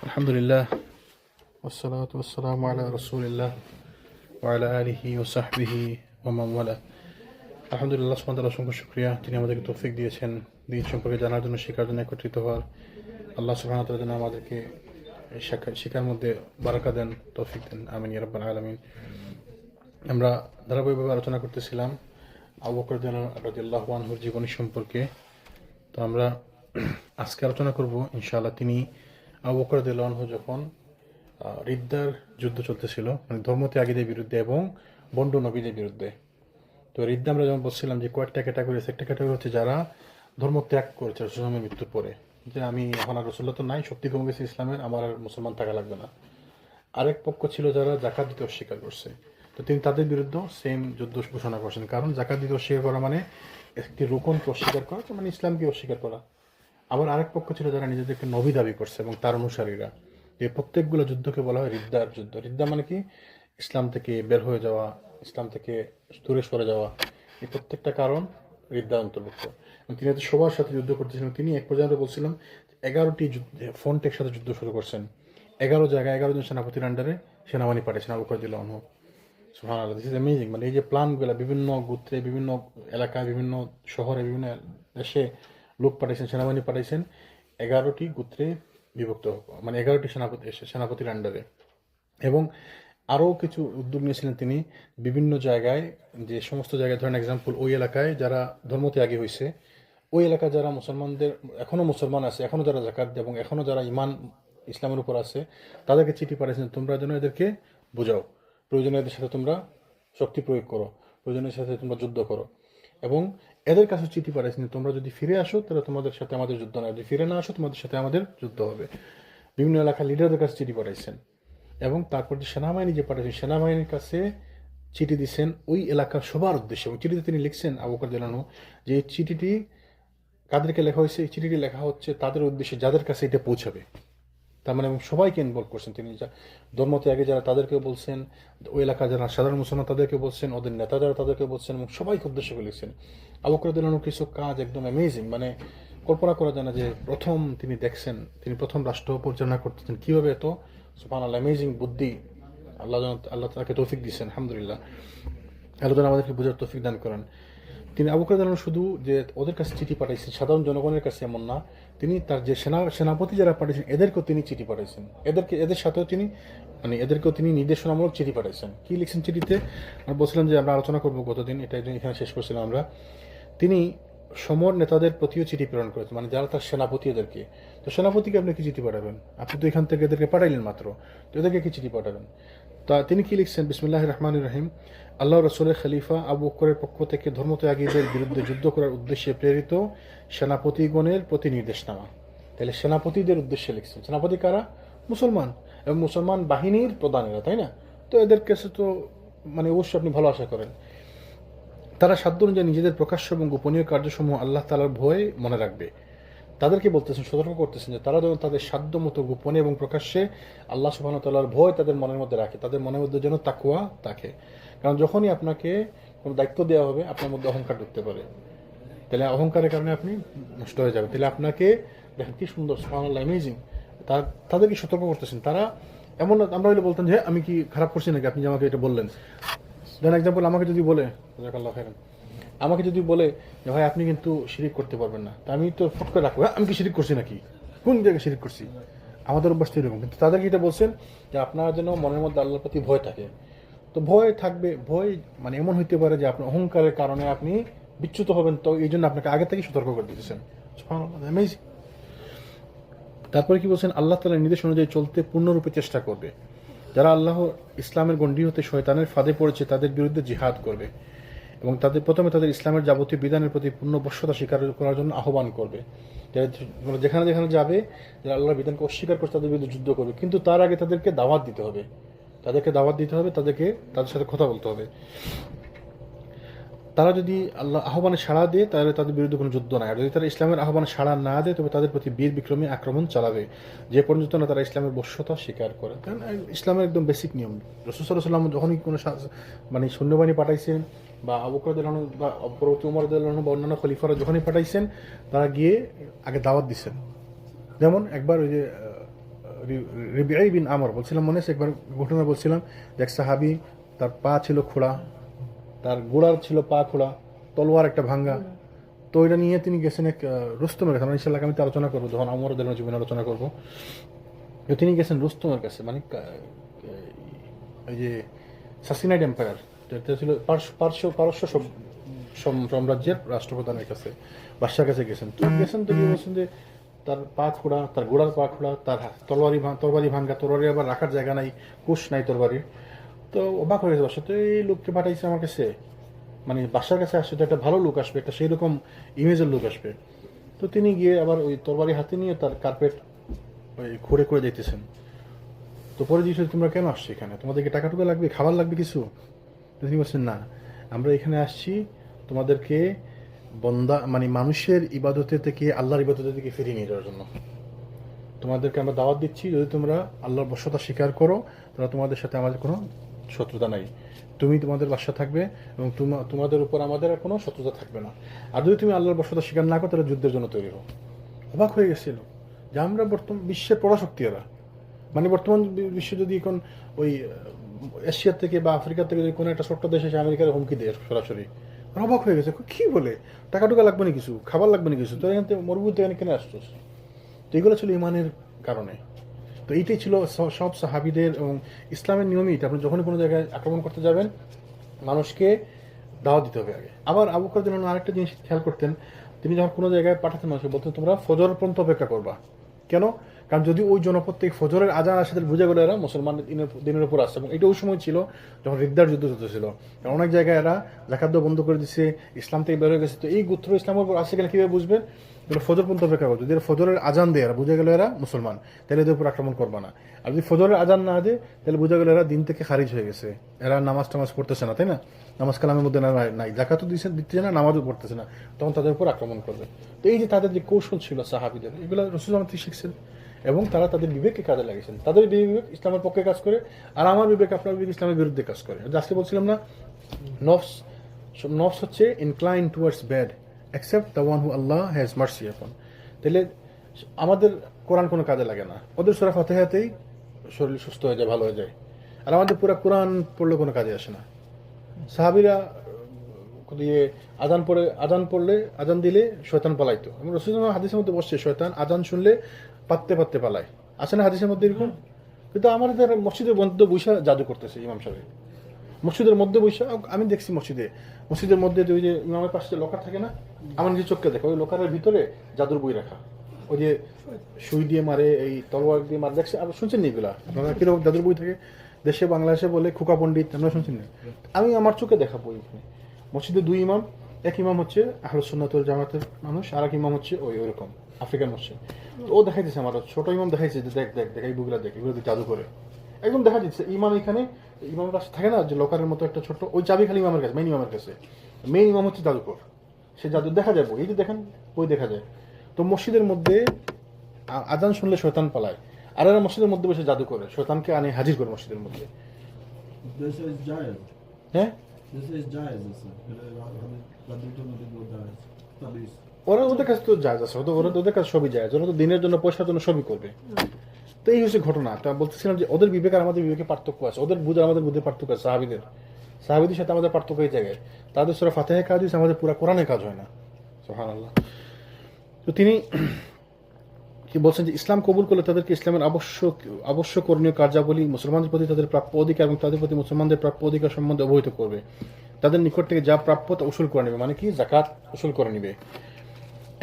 আলহামদুলিল্লাহ ওয়াসসালাতু ওয়াসসালামু আলা রাসূলিল্লাহ ওয়া আলা আলিহি ওয়া সাহবিহি ওয়া মান ওয়ালা। আলহামদুলিল্লাহ সুবহানাহু ওয়া তাআলার অসংখ্য শুকরিয়া, তিনি আমাদেরকে তৌফিক দিয়েছেন দ্বীন সম্পর্কে জানার জন্য, শেখার জন্য, একত্রিত হওয়ার। আল্লাহ সুবহানাহু ওয়া তাআলা যেন আমাদেরকে এই শিক্ষার মধ্যে বারাকা দেন, তৌফিক দেন, আমিন ইয়া রাব্বাল আলামিন। আমরা ধারাবাহিকভাবে আলোচনা করতেছিলাম আবু বকর রাদিয়াল্লাহু আনহুর জীবনী সম্পর্কে। তো আমরা আজকে আলোচনা করব ইনশাআল্লাহ তিনি আবু বকর রাদিয়াল্লাহু আনহু যখন রিদ্দার যুদ্ধ চলতেছিল, মানে ধর্মত্যাগীদের বিরুদ্ধে এবং বন্ড নবীদের বিরুদ্ধে। তো রিদ্দা আমরা যেমন বলছিলাম যে কয়েকটা ক্যাটাগরি আছে। একটা ক্যাটাগরি হচ্ছে যারা ধর্মত্যাগ করেছে রাসূলের মৃত্যুর পরে, যে আমি এখন আর রাসূলুল্লাহ তো নাই, শক্তি কমে গেছে ইসলামের, আমার আর মুসলমান থাকা লাগবে না। আরেক পক্ষ ছিল যারা জাকাত দিতে অস্বীকার করছে, তো তিনি তাদের বিরুদ্ধে সেম যুদ্ধ ঘোষণা করছেন। কারণ জাকাত দিতে অস্বীকার করা মানে একটি রোকনকে অস্বীকার করা, মানে ইসলামকে অস্বীকার করা। আবার আরেক পক্ষ ছিল যারা নিজেদেরকে নবী দাবি করছে এবং তার অনুসারীরা। এই প্রত্যেকগুলো যুদ্ধকে বলা হয় রিদ্দার যুদ্ধ। রিদ্দা মানে কি? ইসলাম থেকে বের হয়ে যাওয়া, ইসলাম থেকে দূরে সরে যাওয়া। এই প্রত্যেকটা কারণ রিদ্দার অন্তর্ভুক্ত। তিনি হয়তো সবার সাথে যুদ্ধ করতেছিলেন। তিনি এক পর্যন্ত বলছিলাম 11টি ফ্রন্টের সাথে যুদ্ধ শুরু করছেন। 11 জায়গায় 11 জন সেনাপতির আন্ডারে সেনাবাহিনী পাঠিয়েছেন আবু বকর রাদিয়াল্লাহু আনহু। সুবহানাল্লাহ, দিস ইজ অ্যামেজিং। মানে এই যে প্ল্যানগুলো বিভিন্ন গোত্রে, বিভিন্ন এলাকায়, বিভিন্ন শহরে, বিভিন্ন দেশে লোক পাঠিয়েছেন, সেনাবাহিনী পাঠিয়েছেন 11টি গোত্রে বিভক্ত, মানে 11টি সেনাপতির আন্ডারে। এবং আরও কিছু উদ্যোগ নিয়েছিলেন তিনি বিভিন্ন জায়গায়, যে সমস্ত জায়গায় ধরেন এক্সাম্পল ওই এলাকায় যারা ধর্মত্যাগী হয়েছে, ওই এলাকায় যারা মুসলমানদের এখনও মুসলমান আছে, এখনও যারা জাকাত দেয় এবং এখনও যারা ইমান ইসলামের উপর আছে, তাদেরকে চিঠি পাঠিয়েছেন তোমরা যেন এদেরকে বোঝাও, প্রয়োজনে এদের সাথে তোমরা শক্তি প্রয়োগ করো, প্রয়োজনের সাথে তোমরা যুদ্ধ করো। এবং এদের কাছে চিঠি পাঠিয়েছেন তোমরা যদি ফিরে আসো তাহলে তোমাদের সাথে আমাদের যুদ্ধ নয়, যদি ফিরে না আসো তোমাদের সাথে আমাদের যুদ্ধ হবে। বিভিন্ন এলাকার লিডারদের কাছে চিঠি পাঠাইছেন। এবং তারপর যে সেনাবাহিনী যে পাঠিয়েছেন, সেনাবাহিনীর কাছে চিঠি দিচ্ছেন ওই এলাকার সবার উদ্দেশ্যে। এবং চিঠিতে তিনি লিখছেন আবু বকর রাদিয়াল্লাহু আনহু যে এই চিঠিটি কাদেরকে লেখা হয়েছে? এই চিঠিটি লেখা হচ্ছে তাদের উদ্দেশ্যে যাদের কাছে এটা পৌঁছাবে। তার মানে সবাইকে ইনভলভ করছেন তিনি। ধর্মত্যাগে যারা তাদেরকেও বলছেন, ওই এলাকার যারা সাধারণ মুসলমান তাদেরকে বলছেন, ওদের নেতা যারা তাদেরকে বলছেন, এবং সবাইকে উদ্দেশ্য করে লিখছেন। আবু বকর রাদিয়াল্লাহু আনহু কিছু কাজ একদম অ্যামেজিং, মানে কল্পনা করা যায় না যে প্রথম তিনি দেখছেন, তিনি প্রথম রাষ্ট্র পরিচালনা করতেছেন কীভাবে এত সুবহানাল্লাহ অ্যামেজিং বুদ্ধি আল্লাহ তাকে তৌফিক দিচ্ছেন। আলহামদুলিল্লাহ, আল্লাহ যেন আমাদেরকে বোঝার তৌফিক দান করেন। তিনি আবু বকর রাদিয়াল্লাহু আনহু শুধু যে ওদের কাছে চিঠি পাঠাইছেন সাধারণ জনগণের কাছে এমন না, তিনি তার যে সেনাপতি যারা পাঠিয়েছেন এদেরকেও তিনি চিঠি পাঠাইছেন। এদের সাথেও তিনি, মানে এদেরকেও তিনি নির্দেশনামূলক চিঠি পাঠাইছেন। কি লিখছেন চিঠিতে? আমরা বলছিলাম যে আমরা আলোচনা করবো গতদিন, এটা এখানে শেষ করছিলাম আমরা। তিনি সমর নেতাদের প্রতিও চিঠি প্রেরণ করেছেন, মানে যারা তার সেনাপতি এদেরকে। তো সেনাপতিকে আপনি কি চিঠি পাঠাবেন? আপনি তো এখান থেকে এদেরকে পাঠাইলেন মাত্র, তো এদেরকে কি চিঠি পাঠাবেন? তা তিনি কি লিখছেন? বিসমিল্লাহির রহমানির রহিম। আল্লাহ রসুলের খলিফা আবু বকরের পক্ষ থেকে ধর্মত্যাগীদের বিরুদ্ধে যুদ্ধ করার উদ্দেশ্যে প্রেরিত সেনাপতিগণের প্রতি নির্দেশনামা। তাহলে সেনাপতিদের উদ্দেশ্যে লিখছেন। সেনাপতি কারা? মুসলমান, এবং মুসলমান বাহিনীর প্রধানেরা, তাই না? তো এদের কাছে তো মানে অবশ্যই আপনি ভালো আশা করেন। তারা সাধ্য অনুযায়ী নিজেদের প্রকাশ্য এবং গোপনীয় কার্যসমূহ আল্লাহ তাআলার ভয়ে মনে রাখবে। তাদেরকে বলতেছেন, সতর্ক করতেছেন যে তারা যেন তাদের সাধ্য মতো গোপনে এবং প্রকাশ্যে আল্লাহ সুবহানাহু ওয়া তাআলার ভয় তাদের মনের মধ্যে রাখে, তাদের মনের মধ্যে যেন তাকওয়া থাকে। কারণ যখনই আপনাকে কোনো দায়িত্ব দেওয়া হবে আপনার মধ্যে অহংকার ঢুকতে পারে, তাহলে অহংকারের কারণে আপনি নষ্ট হয়ে যাবেন। তাহলে আপনাকে দেখেন কি সুন্দর, সুবহানাল্লাহ অ্যামেজিং। তাদেরকে সতর্ক করতেছেন। তারা এমন, আমরা হলে বলতেন যে আমি কি খারাপ করছি নাকি আপনি যে আমাকে এটা বললেন। দেন এক্সাম্পল আমাকে যদি বলে, জাযাকাল্লাহু খাইরান, আমাকে যদি বলে যে ভাই আপনি কিন্তু শিরিক করতে পারবেন না, তা আমি তো ফট করে রাখবো, আমি কি শিরিক করছি নাকি, কোন জায়গায় শিরিক করছি? আমাদের অভ্যাস এরকম। কিন্তু তাদেরকে এটা বলছেন যে আপনার যেন মনের মধ্যে আল্লাহর প্রতি ভয় থাকে। তো ভয় থাকবে, ভয় মানে এমন হইতে পারে যে আপনার অহংকারের কারণে আপনি বিচ্যুত হবেন, তো এই জন্য আপনাকে আগে থেকে সতর্ক করে দিতেছেন। অ্যামেজিং। তারপরে কি বলছেন? আল্লাহ তাআলার নির্দেশ অনুযায়ী চলতে পূর্ণরূপে চেষ্টা করবে। যারা আল্লাহ ইসলামের গণ্ডি হতে শয়তানের ফাঁদে পড়েছে তাদের বিরুদ্ধে জিহাদ করবে, এবং প্রথমে তাদের ইসলামের যাবতীয় বিধানের প্রতি পূর্ণ বশ্যতা স্বীকার করার জন্য আহ্বান করবে। যেখানে যেখানে যাবে যারা আল্লাহর বিধানকে অস্বীকার করছে তাদের বিরুদ্ধে যুদ্ধ করবে, কিন্তু তার আগে তাদেরকে দাওয়াত দিতে হবে, তাদের সাথে কথা বলতে হবে। তারা যদি আল্লাহ আহ্বানে সাড়া দেয় তাহলে তাদের বিরুদ্ধে কোনো যুদ্ধ নাই, আর যদি তারা ইসলামের আহ্বানে সাড়া না দেয় তবে তাদের প্রতি বীর বিক্রমী আক্রমণ চালাবে, যে পর্যন্ত না তারা ইসলামের বশ্যতা স্বীকার করে। কারণ ইসলামের একদম বেসিক নিয়ম। রাসূল সাল্লাল্লাহু আলাইহি ওয়াসাল্লাম যখনই কোনো মানে সৈন্যবাহিনী পাঠাইছেন, বা আবু বকর রাদিয়াল্লাহু আনহু বা পরবর্তী ওমর রাদিয়াল্লাহু আনহু বা অন্যান্য খলিফারা যখনই পাঠাইছেন, তারা গিয়ে আগে দাওয়াত দিচ্ছেন। যেমন একবার ওই যে রিবিআই বিন আমর বলছিলাম, মনে আছে একবার ঘটনা বলছিলাম, যে এক সাহাবী, তার পা ছিল খোড়া, তার গোড়ার ছিল পা খোড়া, তলোয়ার একটা ভাঙ্গা। তো ওইটা নিয়ে তিনি গেছেন এক রুস্তমের কাছে, মানে ইনশাআল্লাহ আমি তো আলোচনা করবো যখন আমর রাদিয়াল্লাহু জীবনে আলোচনা করবো। তো তিনি গেছেন রুস্তমের কাছে, মানে ওই যে সাসিনাইড এম্পায়ার, যেটা ছিল পারস্য সাম্রাজ্যের রাষ্ট্রপ্রধানের কাছে, বাদশার কাছে গেছেন। তো গেছেন, তো বলছেন যে তার পা খোড়া, তার গোড়ার পা খোড়া, তার তরবারি ভাঙ্গা, তরবারি আবার রাখার জায়গা নাই, কুশ নাই তরবারির। তো অবাক হয়ে গেছে বাদশা, তো এই লোককে পাঠাইছে আমার কাছে, মানে বাদশার কাছে আসছে তো একটা ভালো লোক আসবে, একটা সেই রকম ইমেজের লোক আসবে। তো তিনি গিয়ে আবার ওই তরবারি হাতে নিয়ে তার কার্পেট ওই খুঁড়ে করে দিতেছেন। তো পরে জিজ্ঞেস, তোমরা কেন আসছো এখানে, তোমাদেরকে টাকা টুকা লাগবে, খাবার লাগবে কিছু? তো তিনি বলছেন, না, আমরা এখানে আসছি তোমাদেরকে বন্দা মানে মানুষের ইবাদতে থেকে আল্লাহর ইবাদতের দিকে ফিরিয়ে নিয়ে যাওয়ার জন্য। তোমাদেরকে আমরা দাওয়াত দিচ্ছি, যদি তোমরা আল্লাহর বশ্যতা স্বীকার করো তাহলে তোমাদের সাথে আমাদের কোনো শত্রুতা নাই, তুমি তোমাদের বাসা থাকবে এবং তোমাদের উপর আমাদের আর কোনো শত্রুতা থাকবে না। আর যদি তুমি আল্লাহর বশ্যতা স্বীকার না করো তাহলে যুদ্ধের জন্য তৈরি হও। অবাক হয়ে গেছিল যে আমরা বর্তমান বিশ্বের পরাশক্তি এরা, মানে বর্তমান বিশ্বে যদি এখন ওই এশিয়ার থেকে বা আফ্রিকার থেকে যদি কোনো একটা ছোট্ট দেশ এসে আমেরিকার হুমকি দেয় সরাসরি, অবাক হয়ে গেছে, কি বলে টাকা টুকা লাগবে না কিছু, খাবার লাগবে না কিছু, তো এখান থেকে মরুভূমিতে এখানে কেন আসছো? তো এগুলো ছিল ইমানের কারণে। তো এইটাই ছিল সব সাহাবীদের এবং ইসলামের নিয়মই। আপনি যখনই কোনো জায়গায় আক্রমণ করতে যাবেন, মানুষকে দাওয়াত দিতে হবে আগে। আবার আবু বকর রাদিয়াল্লাহু আনহু আরেকটা জিনিস খেয়াল করতেন, তিনি যখন কোনো জায়গায় পাঠাতেন মানুষকে বলতেন তোমরা ফজর পর্যন্ত অপেক্ষা করবা। কেন? কারণ যদি ওই জনপদ থেকে ফজরের আজান আসে তাহলে বুঝে গেল এরা মুসলমান দিনের উপর আসছে। এবং এটা ওই সময় ছিল যখন রিদ্দার যুদ্ধ চলতেছিল, কারণ অনেক জায়গায় এরা জাকাত দেওয়া বন্ধ করে দিচ্ছে, ইসলাম থেকে বের হয়ে গেছে। তো এই গোত্র ইসলামের উপর আসে গেলে কীভাবে বুঝবেন? ফজর পর্যন্ত অপেক্ষা করবে, যদি ফজরের আজান দেয় এরা বুঝে গেল এরা মুসলমান, তাহলে এদের উপর আক্রমণ করবা না। আর যদি ফজরের আজান না দেয় তাহলে বুঝে গেল এরা দিন থেকে খারিজ হয়ে গেছে, এরা নামাজ টামাজ পড়তেছে না, তাই না? নামাজ কালামের মধ্যে নাই, জাকাতও দিচ্ছে না, নামাজও পড়তেছে না, তখন তাদের উপর আক্রমণ করবে। তো এই যে তাদের যে কৌশল ছিল সাহাবীদের, এগুলো রাসূল থেকে শিখছেন এবং তারা তাদের বিবেককে কাজে লাগিয়েছেন। তাদের বিবেক ইসলামের পক্ষে কাজ করে, আর আমার বিবেক আপনার বিবেক ইসলামের বিরুদ্ধে কাজ করে। আজকে বলছিলাম না, নফস হচ্ছে incline towards bad except the one who Allah has mercy upon. তাহলে আমাদের কোরআন কোনো কাজে লাগে না, ওদের সূরা ফাতিহাতেই শরীর সুস্থ হয়ে যায়, ভালো হয়ে যায়। আর আমাদের পুরো কোরআন পড়লে কোনো কাজে আসে না। সাহাবীরা দিয়ে আজান পড়লে আজান দিলে শয়তান পালাইতো। এবং রাসূলুল্লাহ হাদিসের মধ্যে বসছে শয়তান আজান শুনলে পাততে পাততে পালায়, আছে না হাদিসের মধ্যে এরকম? কিন্তু আমাদের মসজিদের মধ্যে বৈশা জাদু করতেছে ইমাম সাহেব, মসজিদের মধ্যে বৈশা। আমি দেখছি মসজিদের মধ্যে ওই যে ইমামের পাশে লোকার থাকে না, আমার নিজের চোখকে দেখো, ওই লোকারের ভিতরে জাদুর বই রাখা, ওই যে সুই দিয়ে মারে, এই তলোয়ার দিয়ে মারে, দেখছি শুনছেন এগুলা আপনারা কিরকম জাদুর বই থাকে দেশে বাংলাদেশে বলে খোকা পণ্ডিত, আমরা শুনছেন না? আমি আমার চোখে দেখা বই। মসজিদে দুই ইমাম, এক ইমাম হচ্ছে আহলুস সুন্নাত ওয়াল জামাতের মানুষ, আর এক ইমাম হচ্ছে ওইরকম আফ্রিকান মসজিদ। তো ও দেখাইতেছে, আমার ছোট ইমাম দেখাইছে যে দেখ এই বইগুলা দেখ, এগুলো জাদু করে একদম দেখা দিচ্ছে। ইমাম এখানে ইমামের কাছে থাকে না যে লোকারের মতো একটা ছোট, ওই চাবি খালি ইমামের কাছে, মেইন ইমামের কাছে। মেইন ইমাম হচ্ছে জাদুকর, সে জাদু দেখা যায় বই, এই যে দেখেন বই দেখা যায়। তো মসজিদের মধ্যে আজান শুনলে শয়তান পালায়, আর এরা মসজিদের মধ্যে বসে জাদু করে, শয়তানকে আনে হাজির করে মসজিদের মধ্যে। হ্যাঁ, ওদের কাছে তো জায়েজ আছে, ওদের কাছে সবই জায়েজ, ওরা তো দিনের জন্য পয়সার জন্য সবই করবে। তো এই হচ্ছে ঘটনা। তা বলতেছিলাম যে ওদের বিবেক আর আমাদের বিবেকে পার্থক্য আছে, ওদের বুঝ আর আমাদের বুঝে পার্থক্য আছে। সাহাবীদের সাথে আমাদের পার্থক্য এই জায়গায়, তাদের সূরা ফাতিহায় কাজ হয়েছে, আমাদের পুরো কোরআনে কাজ হয় না। সুবহানাল্লাহ। তো তিনি কি বলছেন যে ইসলাম কবুল করলে তাদেরকে ইসলামের আবশ্যক করণীয় কার্যাবলী, মুসলমানদের প্রতি তাদের প্রাপ্য অধিকার এবং তাদের প্রতি মুসলমানদের প্রাপ্য অধিকার সম্বন্ধে অবহিত করবে। তাদের নিকট থেকে যা প্রাপ্য তা উসুল করে নেবে, মানে কি জাকাত উসুল করে নেবে,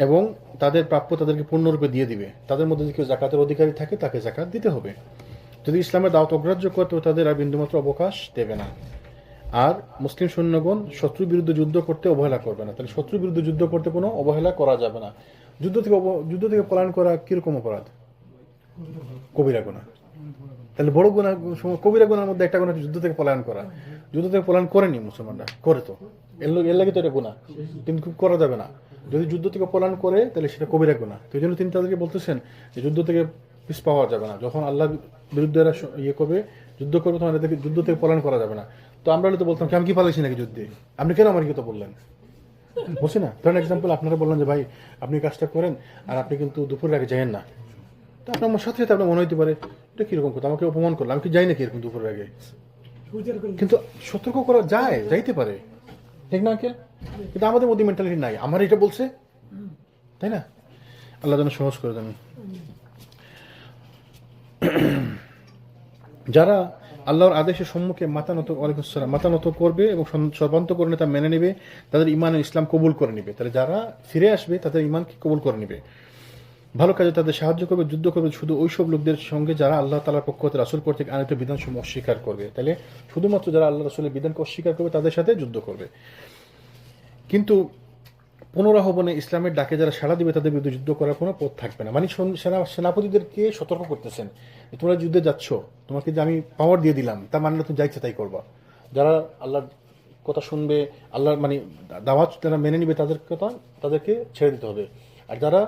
এবং তাদের প্রাপ্য তাদেরকে পূর্ণরূপে দিয়ে দিবে। তাদের মধ্যে যদি কেউ জাকাতের অধিকারী থাকে তাকে জাকাত দিতে হবে। যদি ইসলামের দাওয়াত অগ্রাহ্য করে তো তাদের আর বিন্দুমাত্র অবকাশ দেবে না। আর মুসলিম সৈন্যগণ শত্রুর বিরুদ্ধে যুদ্ধ করতে অবহেলা করবে না। তাহলে শত্রুর বিরুদ্ধে যুদ্ধ করতে কোনো অবহেলা করা যাবে না। যুদ্ধ থেকে পলায়ন করা কিরকম অপরাধ? কবিরা গুনাহ। তাহলে বড় গুনাহ, কবিরা গুনাহের মধ্যে একটা গুনাহ যুদ্ধ থেকে পলায়ন করা। যুদ্ধ থেকে পলায়ন করেনি মুসলমানরা, করে তো এর লাগে তো এটা গুনাহ, কিন্তু করা যাবে না। যদি যুদ্ধ থেকে পলায়ন করে তাহলে সেটা কবিরা গুনাহ। তো এই জন্য তিনি তাদেরকে বলতেছেন যে যুদ্ধ থেকে পিছ পাওয়া যাবে না, যখন আল্লাহ বিরুদ্ধে এরা ইয়ে করবে, যুদ্ধ করবে, তখন এদেরকে যুদ্ধ থেকে পলায়ন করা যাবে না। তো আমরা হলে তো বলতাম আমি কি পালাইছি নাকি যুদ্ধে, আপনি কেন আমার কথা বললেন, বলছি না। ধরেন এক্সাম্পল আপনারা বললেন যে ভাই আপনি কাজটা করেন আর আপনি কিন্তু দুপুরের আগে যাইয়েন না, তো আপনার আমার সাথে সাথে আপনার মনে হইতে পারে এটা কিরকম কথা, আমাকে অপমান করলো, আমি কি যাই নাকি এরকম দুপুরের আগে, কিন্তু সতর্ক করা যায়, যাইতে পারে, ঠিক না আঙ্কেল? কিন্তু আমাদের মধ্যে মেন্টালিটি নাই, আমার এটা বলছে, তাই না? আল্লাহ যেন সহজ করে দেন। যারা আল্লাহর আদেশের সম্মুখে মাথা নত করবে এবং সর্বান্তকরণে তা মেনে নেবে, তাদের ইমান ও ইসলাম কবুল করে নেবে। তাহলে যারা ফিরে আসবে তাদের ইমানকে কবুল করে নেবে, ভালো কাজে তাদের সাহায্য করবে, যুদ্ধ করবে শুধু ওইসব লোকদের সঙ্গে যারা আল্লাহ তাআলার পক্ষ হতে রাসূল কর্তৃক আনিত বিধানসমূহ অস্বীকার করবে। তাহলে শুধুমাত্র যারা আল্লাহ রাসূলের বিধানকে অস্বীকার করবে তাদের সাথে যুদ্ধ করবে। কিন্তু পুনরাহ্বানে ইসলামের ডাকে যারা সাড়া দিবে তাদের বিরুদ্ধে যুদ্ধ করার কোনো পথ থাকবে না। মানে সেনাপতিদেরকে সতর্ক করতেছেন যে তোমরা যুদ্ধে যাচ্ছ, তোমাকে যে আমি পাওয়ার দিয়ে দিলাম তার মানে তুমি যা ইচ্ছা তাই করবা। যারা আল্লাহর কথা শুনবে, আল্লাহর মানে দাওয়াত যারা মেনে নিবে তাদের কথা, তাদেরকে ছেড়ে দিতে হবে। আর যারা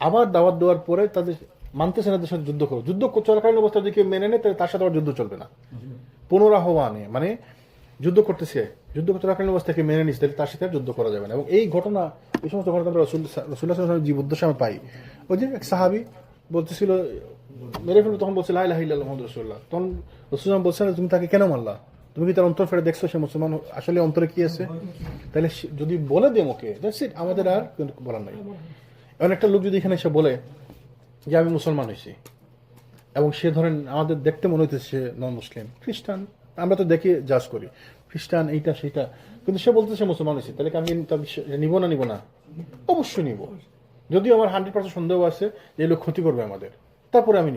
আবার দাওয়াত দেওয়ার পরে তাদের মানতেছে না, তাদের সাথে যুদ্ধ করো। যুদ্ধ চলাকালীন অবস্থা যদি কেউ মেনে নেয় তাহলে তার সাথে আবার যুদ্ধ চলবে না। পুনরাহ্বানে মানে যুদ্ধ করতেছে, যুদ্ধ চলাকালীন অবস্থাকে মেনে নিচ্ছে, তাহলে তার সাথে আর যুদ্ধ করা যাবে না। এবং এই ঘটনা, এই সমস্ত ঘটনা আমরা রাসূলুল্লাহ জীবদ্দশা আমরা পাই। ওই যে এক সাহাবী বলতেছিল মেরে ফেললো, তখন বলছে লা ইলাহা ইল্লাল্লাহ মুহাম্মাদুর রাসূলুল্লাহ, তখন রাসূলুল্লাহ বলছেন তুমি তাকে কেন মারলা, তুমি কি তার অন্তর ফেরে দেখছো সে মুসলমান আসলে অন্তরে কি আছে? তাহলে যদি বলে দে মুখে, দ্যাটস ইট, আমাদের আর বলার নাই। এমন একটা লোক যদি এখানে এসে বলে যে আমি মুসলমান হয়েছি, এবং সে ধরেন আমাদের দেখতে মনে হইতেছে সে নন মুসলিম, খ্রিস্টান, আমরা তো দেখে জাজ করি খ্রিস্টান এইটা সেইটা, কিন্তু সে বলতেছে সে মুসলমান হয়েছে, তাহলে কি আমি নিব না? নিব না? অবশ্যই নিব। যদিও আমার 100% সন্দেহ আছে যে এই লোক ক্ষতি করবে আমাদের, তারপরে আমি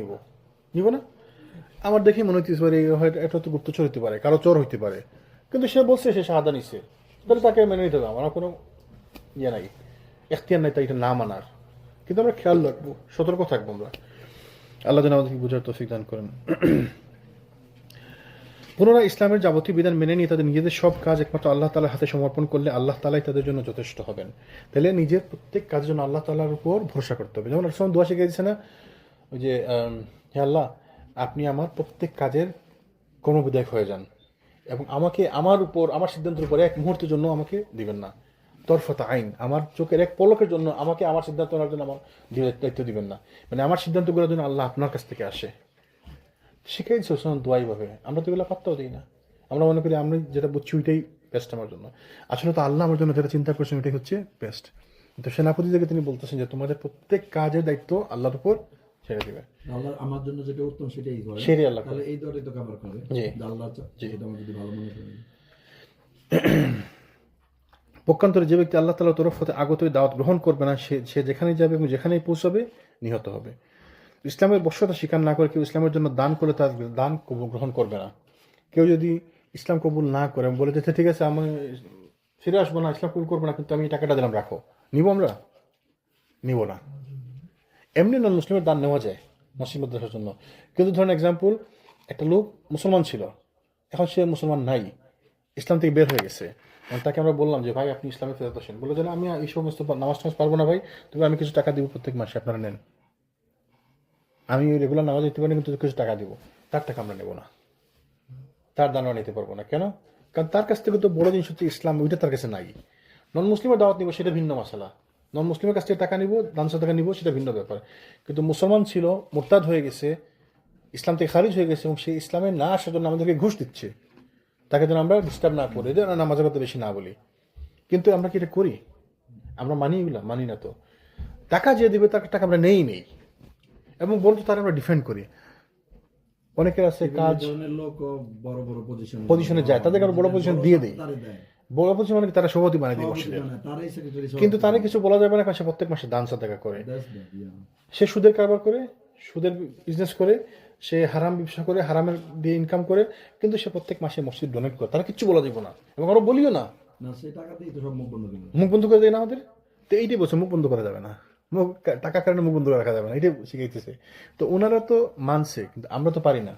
নিব না? আমার দেখে মনে হইতেছে পারে এটা তো গুপ্তচর হইতে পারে, কারো চোর হইতে পারে, কিন্তু সে বলছে সে শাহাদা নিচ্ছে, তাহলে তাকে মেনে নিতে হবে। আমার কোনো ইয়ে নাই, এখতিয়ার নাই তাই এটা না মানার। কিন্তু আমরা খেয়াল রাখবো, সতর্ক থাকবো আমরা। আল্লাহ যেন আমাদেরকে বুঝার তৌফিক দান করেন। পুনরায় ইসলামের যাবতীয় বিধান মেনে নিয়ে তাদের নিজেদের সব কাজ একমাত্র আল্লাহ তাআলার হাতে সমর্পণ করলে আল্লাহ তাআলাই তাদের জন্য যথেষ্ট হবেন। তাহলে নিজের প্রত্যেক কাজের জন্য আল্লাহ তাআলার উপর ভরসা করতে হবে। যেমন রাসূল দোয়া শিখিয়ে দিয়েছে না, ওই যে হে আল্লাহ আপনি আমার প্রত্যেক কাজের কর্মবিধায়ক হয়ে যান এবং আমাকে আমার উপর, আমার সিদ্ধান্তের উপর এক মুহূর্তের জন্য আমাকে দিবেন না। তরফাত আইন, আমার চোখের এক পলকের জন্য আমাকে আমার সিদ্ধান্ত নেওয়ার জন্য আমার দায়িত্ব দিবেন না। মানে আমার সিদ্ধান্তগুলোর জন্য আল্লাহ আপনার কাছ থেকে আসে। শিখাই দিচ্ছে ওসমান দোয়াই ভাবে, আমরা তো এগুলো পাত্তাও দিই না। আমরা মনে করি আমি যেটা বুঝছি ওইটাই বেস্ট আমার জন্য। আসলে তো আল্লাহ আমার জন্য যেটা চিন্তা করছেন ওইটাই হচ্ছে বেস্ট। তো সেনাপতি থেকে তিনি বলতেছেন যে তোমাদের প্রত্যেক কাজের দায়িত্ব আল্লাহর উপর ছেড়ে দিবে। আল্লাহ আমার জন্য যেটা উত্তম সেটাই করে, সেটাই আল্লাহ তাহলে এই দরে তো কভার করে। জি আল্লাহ যেটা আমরা যদি ভালো মনে করি। পক্ষান্তরে যে ব্যক্তি আল্লাহ তাআলার তরফ হতে আগত দাওয়াত গ্রহণ করবে না, সে যেখানেই যাবে এবং যেখানেই পৌঁছাবে নিহত হবে। ইসলামের বশ্যতা স্বীকার না করে কেউ ইসলামের জন্য দান করলে তার দান গ্রহণ করবে না। কেউ যদি ইসলাম কবুল না করে বলে যে ঠিক আছে আমি ফিরে আসবো না, ইসলাম কবুল করবো না, কিন্তু আমি টাকাটা দিলাম রাখো, নিব? আমরা নিব না। এমনি নন মুসলিমের দান নেওয়া যায় মসজিদ মাদ্রাসার জন্য, কিন্তু ধরেন এক্সাম্পল একটা লোক মুসলমান ছিল, এখন সে মুসলমান নাই, ইসলাম থেকে বের হয়ে গেছে, তাকে আমরা বললাম যে ভাই আপনি ইসলামে ফেরত আসেন, বলে যে আমি এই সমস্ত নামাজ টামাজ পারবো না ভাই, তবে আমি কিছু টাকা দিব প্রত্যেক মাসে, আপনারা নেন, আমি রেগুলার নামাজ দিতে পারি কিন্তু কিছু টাকা দিব, তার টাকা আমরা নেব না, তার দানও নিতে পারবো না। কেন? কারণ তার কাছ থেকে তো বড় জিনিস হচ্ছে ইসলাম, ওইটা তার কাছে নাই। নন মুসলিমের দাওয়াত নিব সেটা ভিন্ন মশলা, নন মুসলিমের কাছ থেকে টাকা নিব, দানসা টাকা নিব, সেটা ভিন্ন ব্যাপার। কিন্তু মুসলমান ছিল, মুরতাদ হয়ে গেছে, ইসলাম থেকে খারিজ হয়ে গেছে এবং সেই ইসলামে না আসার জন্য আমাদেরকে ঘুষ দিচ্ছে, তাকে যেন আমরা ডিস্টার্ব না করি, যেন নামাজের কথা বেশি না বলি। কিন্তু আমরা কি এটা করি? আমরা মানি এগুলা? মানি না তো। টাকা যে দিবে তার টাকা আমরা নেই এবং বলতো তার আমরা ডিফেন্ড করি। অনেকের আছে কাজ, লোক বড় বড় পজিশনে যায়, তাদেরকে আমরা বড় পজিশন দিয়ে দিই, বড় পজিশন মানে তারা সভাপতি বানিয়ে দিই মসজিদের, কিন্তু তারা কিছু বলা যাবে না কারণ সে প্রত্যেক মাসে দান সাদাকা করে, সে সুদের কারবার করে, সুদের বিজনেস করে, সে হারাম ব্যবসা করে, হারামের দিয়ে ইনকাম করে, কিন্তু সে প্রত্যেক মাসে মসজিদ ডোনেট করে, তারা কিচ্ছু বলা যাবে না এবং আমরা বলিও না, মুখ বন্ধ করে দেয় না আমাদের। তো এইটাই বলছে মুখ বন্ধ করা যাবে না, মুখ টাকা কারণে মুখ বন্ধ করে রাখা যাবে না, এটাই শিখাইতেছে। তো ওনারা তো মানছে, কিন্তু আমরা তো পারি না।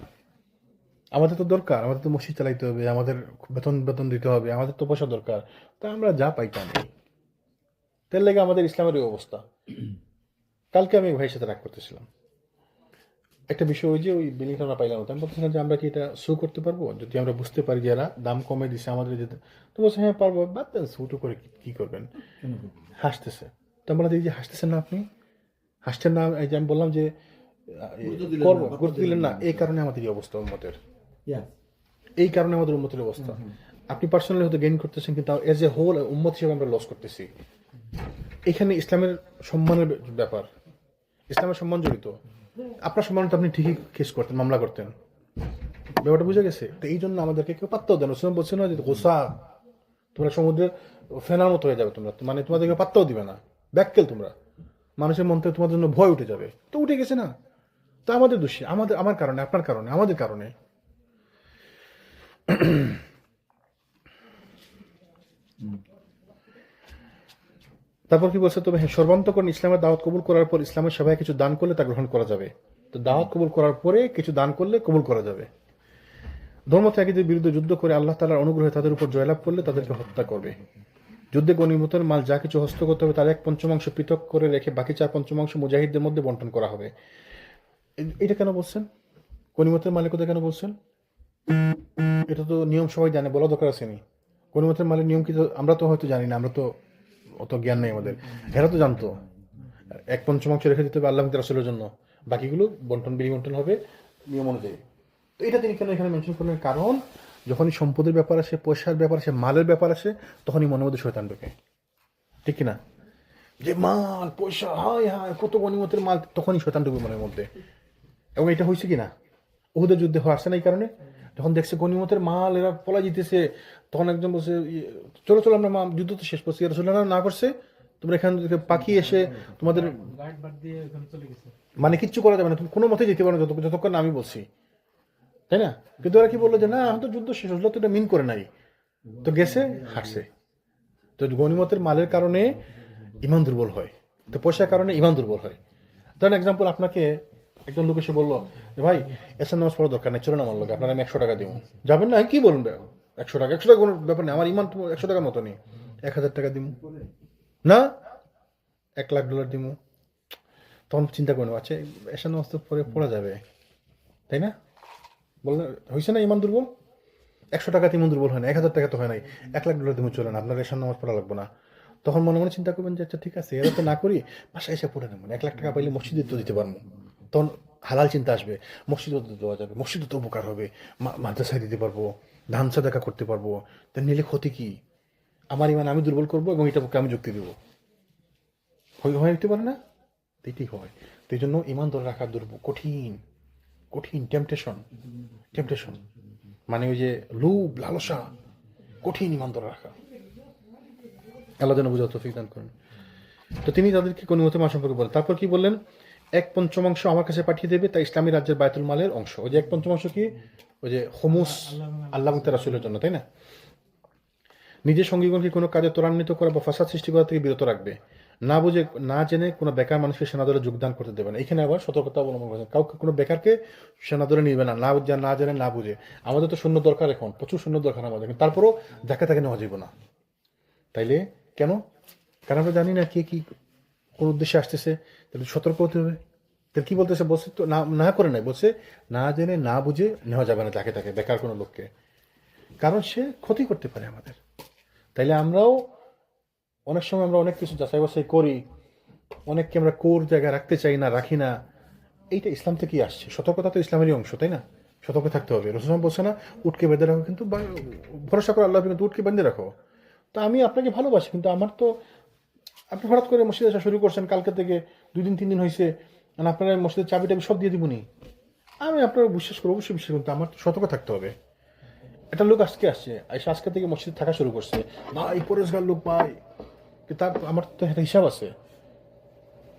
আমাদের তো দরকার, আমাদের তো মসজিদ চালাইতে হবে, আমাদের বেতন বেতন দিতে হবে, আমাদের তো পয়সা দরকার। তা আমরা যা পাই তা নেই। তার লেগে আমাদের ইসলামের এই অবস্থা। কালকে আমি ভাইয়ের সাথে রাগ করতেছিলাম একটা বিষয়, ওই যে ওই বিল্ডিংটা আমরা পাইলাম, তো আমি বলতেছিলাম যে আমরা কি এটা শো করতে পারবো যদি আমরা বুঝতে পারি যে এরা দাম কমে দিছে আমাদের যেতে। তো বলছে হ্যাঁ পারবো। বাদ দেন, শুটু করে কি করবেন। কেন করবো? হাসতেছে। তো আমরা দেখি যে হাসতেছেন না আপনি, হাসছেন না। এই যে আমি বললাম যে গুরুত্ব দিলেন করবো, না, পাত্তা গুরুত্ব দিলেন না, দিলেন না। এই কারণে আমাদের এই অবস্থা উম্মতের। Yeah. এই কারণে আমাদের উম্মতের অবস্থা। আপনি পার্সোনালি হয়তো গেইন করতেছেন, কিন্তু এজ এ হোল উম্মত হিসেবে আমরা লস করতেছি। এখানে ইসলামের সম্মানের ব্যাপার, ইসলামের সম্মান জড়িত। আপনার সম্মানটা আপনি ঠিকই কেস করতেন, মামলা করতেন। ব্যাপারটা বুঝে গেছে। তো এই জন্য আমাদেরকে কেউ পাত্তাও দেন। ওসমান বলছে না যে গোসা, তোমরা সমুদ্রের ফেনার মতো হয়ে যাবে, তোমরা মানে তোমাদেরকে পাত্তাও দিবে না, ব্যাককেল তোমরা, মানুষের মন থেকে তোমার জন্য ভয় উঠে যাবে। তো উঠে গেছে না, তো আমাদের দোষী, আমার কারণে, আপনার কারণে, আমাদের কারণে। তারপর কি বলছে, তবে হ্যাঁ সর্বান্তকরণ ইসলামের দাওয়াত কবুল করার পর ইসলামের সবাই কিছু দান করলে তা গ্রহণ করা যাবে। তো দাওয়াত কবুল করার পরে কিছু দান করলে কবুল করা যাবে। ধর্মত্যাগীদের বিরুদ্ধে যুদ্ধ করে আল্লাহ তাআলার অনুগ্রহে তাদের উপর জয়লাভ করলে তাদেরকে হত্যা করবে। যুদ্ধে গনিমতের মাল যা কিছু হস্ত করতে হবে তার 1/5 পৃথক করে রেখে বাকি 4/5 মুজাহিদদের মধ্যে বন্টন করা হবে। এটা কেন বলছেন? গনিমতের মালের কথা কেন বলছেন? এটা তো নিয়ম সবাই জানে, বলা দরকার আসেনি। গনিমতের মালের নিয়ম কি আমরা তো হয়তো জানি না, আমরা তো অত জ্ঞান নেই আমাদের। এরা তো জানতো 1/5 রেখে দিতে হবে আল্লাহ রাসূলের জন্য, বাকিগুলো বন্টন বিবন্টন হবে নিয়ম অনুযায়ী। তো এটা তিনি কেন এখানে মেনশন করলেন? কারণ যখনই সম্পদের ব্যাপার আসে, পয়সার ব্যাপার আসে, মালের ব্যাপার আসে, তখনই মনের মধ্যে শয়তান ঢোকে, ঠিক কিনা? যে মাল পয়সা, হায় হায় কত গনিমতের মাল, তখনই শয়তান ঢুকবে মনের মধ্যে। এবং এটা হয়েছে কিনা, উহুদের যুদ্ধে আসছে না এই কারণে। যখন দেখছে গনিমতের মাল এরা পলা জিতেছে, তখন একজন বলছে চলো চলো আমরা যুদ্ধ তো শেষ করছি। রাসূলুল্লাহ না করছে, তোমরা এখান থেকে পাখি এসে তোমাদের মানে কিচ্ছু করা যাবে না, তুমি কোনো মতে যেতে পারো না যতক্ষণ না আমি বলছি, তাই না? কিন্তু ওরা কি বললো যে না এখন তো যুদ্ধ শেষ হলো, তো এটা মিন করে নাই, তো গেছে হারছে। তো গনিমতের মালের কারণে ইমান দুর্বল হয়, তো পয়সার কারণে ইমান দুর্বল হয়। ধরেন এক্সাম্পল, আপনাকে একজন লোক এসে বললো ভাই এসব নামাজ পড়ার দরকার নেই, চলো না আমার লোক, আপনার আমি 100 টাকা দিব। যাবেন না? কি বলুন 100 টাকা, 100 টাকা কোনো ব্যাপার নেই, আমার ইমান তো 100 টাকার মতো নেই, 1000 টাকা দিব না, $1,00,000 দিব। তখন চিন্তা করবো আচ্ছা এসব নামাজ তো পরে পড়া যাবে, তাই না? বললেন হয়েছে না ইমান দুর্বল? 100 টাকাতে ইমান দুর্বল হয় না, 1000 টাকা তো হয় নাই, $1,00,000 দিব, চলেন আপনার এসব নামাজ পড়া লাগবে না। তখন মনে মনে চিন্তা করবেন যে আচ্ছা ঠিক আছে, এরা তো না করি, বাসায় এসে পড়ে নেবেন, 1,00,000 টাকা পাইলে মসজিদে তো দিতে পারবো। তখন হালাল চিন্তা আসবে, মসজিদও তো দেওয়া যাবে, মসজিদও তো উপকার হবে, মাদ্রাসায় দিতে পারবো, ধান সাদাকা করতে পারবো। তা নিলে ক্ষতি কি? আমার ইমান আমি দুর্বল করবো এবং এটা পক্ষে আমি যুক্তি দেবো, হইতে পারে না? এটাই হয়। তো এই জন্য ইমান ধরে রাখা কঠিন, কঠিন টেম্পটেশন, টেম্পটেশন মানে ওই যে লোভ লালসা, কঠিন ইমান ধরে রাখা। আল্লাহ যেন বুঝার তৌফিক দান করেন। তো তিনি তাদেরকে গনিমতের মাল সম্পর্কে বলেন। তারপর কি বললেন? 1/5 আমার কাছে পাঠিয়ে দেবে, তা ইসলামী রাজ্যের বায়তুল মালের অংশ। ওই যে 1/5 কি, ওই যে হুমুস আল্লাহ এবং তার রাসূলের জন্য, তাই না? নিজের সঙ্গীগণকে কোনো কাজে ত্বরান্বিত করা বা ফাসাদ সৃষ্টি করা থেকে বিরত রাখবে। না বুঝে না জেনে কোনো বেকার মানুষকে সেনাদলে যোগদান করতে দেবে না। এখানে আবার সতর্কতা অবলম্বন করেছেন, কাউকে কোনো বেকারকে সেনাদলে নিবে না, না জেনে না বুঝে। আমাদের তো সৈন্য দরকার, এখন প্রচুর সৈন্য দরকার আমাদের, কিন্তু তারপরও যাকে তাকে নেওয়া যাবে না। তাইলে কেন? কারণ আমরা জানি না কে কি কোন উদ্দেশ্যে আসতেছে, তাহলে সতর্ক হতে হবে। তাহলে কি বলতেছে? বলছে তো না করে নাই, বলছে না জেনে না বুঝে নেওয়া যাবে না যাকে তাকে, বেকার কোনো লোককে, কারণ সে ক্ষতি করতে পারে আমাদের। তাইলে আমরাও অনেক সময় আমরা অনেক কিছু যাচাই বাছাই করি, অনেককে আমরা কোর জায়গায় রাখতে চাই না, রাখি না। এইটা ইসলাম থেকেই আসছে, সতর্কতা তো ইসলামেরই অংশ, তাই না? সতর্ক থাকতে হবে। রাসূল বলছে না উটকে বেঁধে রাখো, কিন্তু ভরসা করে আল্লাহ, কিন্তু উটকে বেঁধে রাখো। তো আমি আপনাকে ভালোবাসি, কিন্তু আমার তো, আপনি হঠাৎ করে মসজিদে আসা শুরু করছেন কালকে থেকে, 2 দিন 3 দিন হয়েছে, আর আপনার মসজিদের চাবি টাবি সব দিয়ে দিবনি, আমি আপনার বিশ্বাস করবো, অবশ্যই বিশ্বাস করতে, আমার তো সতর্ক থাকতে হবে। একটা লোক আজকে আসছে, আজকে থেকে মসজিদে থাকা শুরু করছে, ভাই পরেশগার লোক ভাই, তার আমার তো একটা হিসাব আছে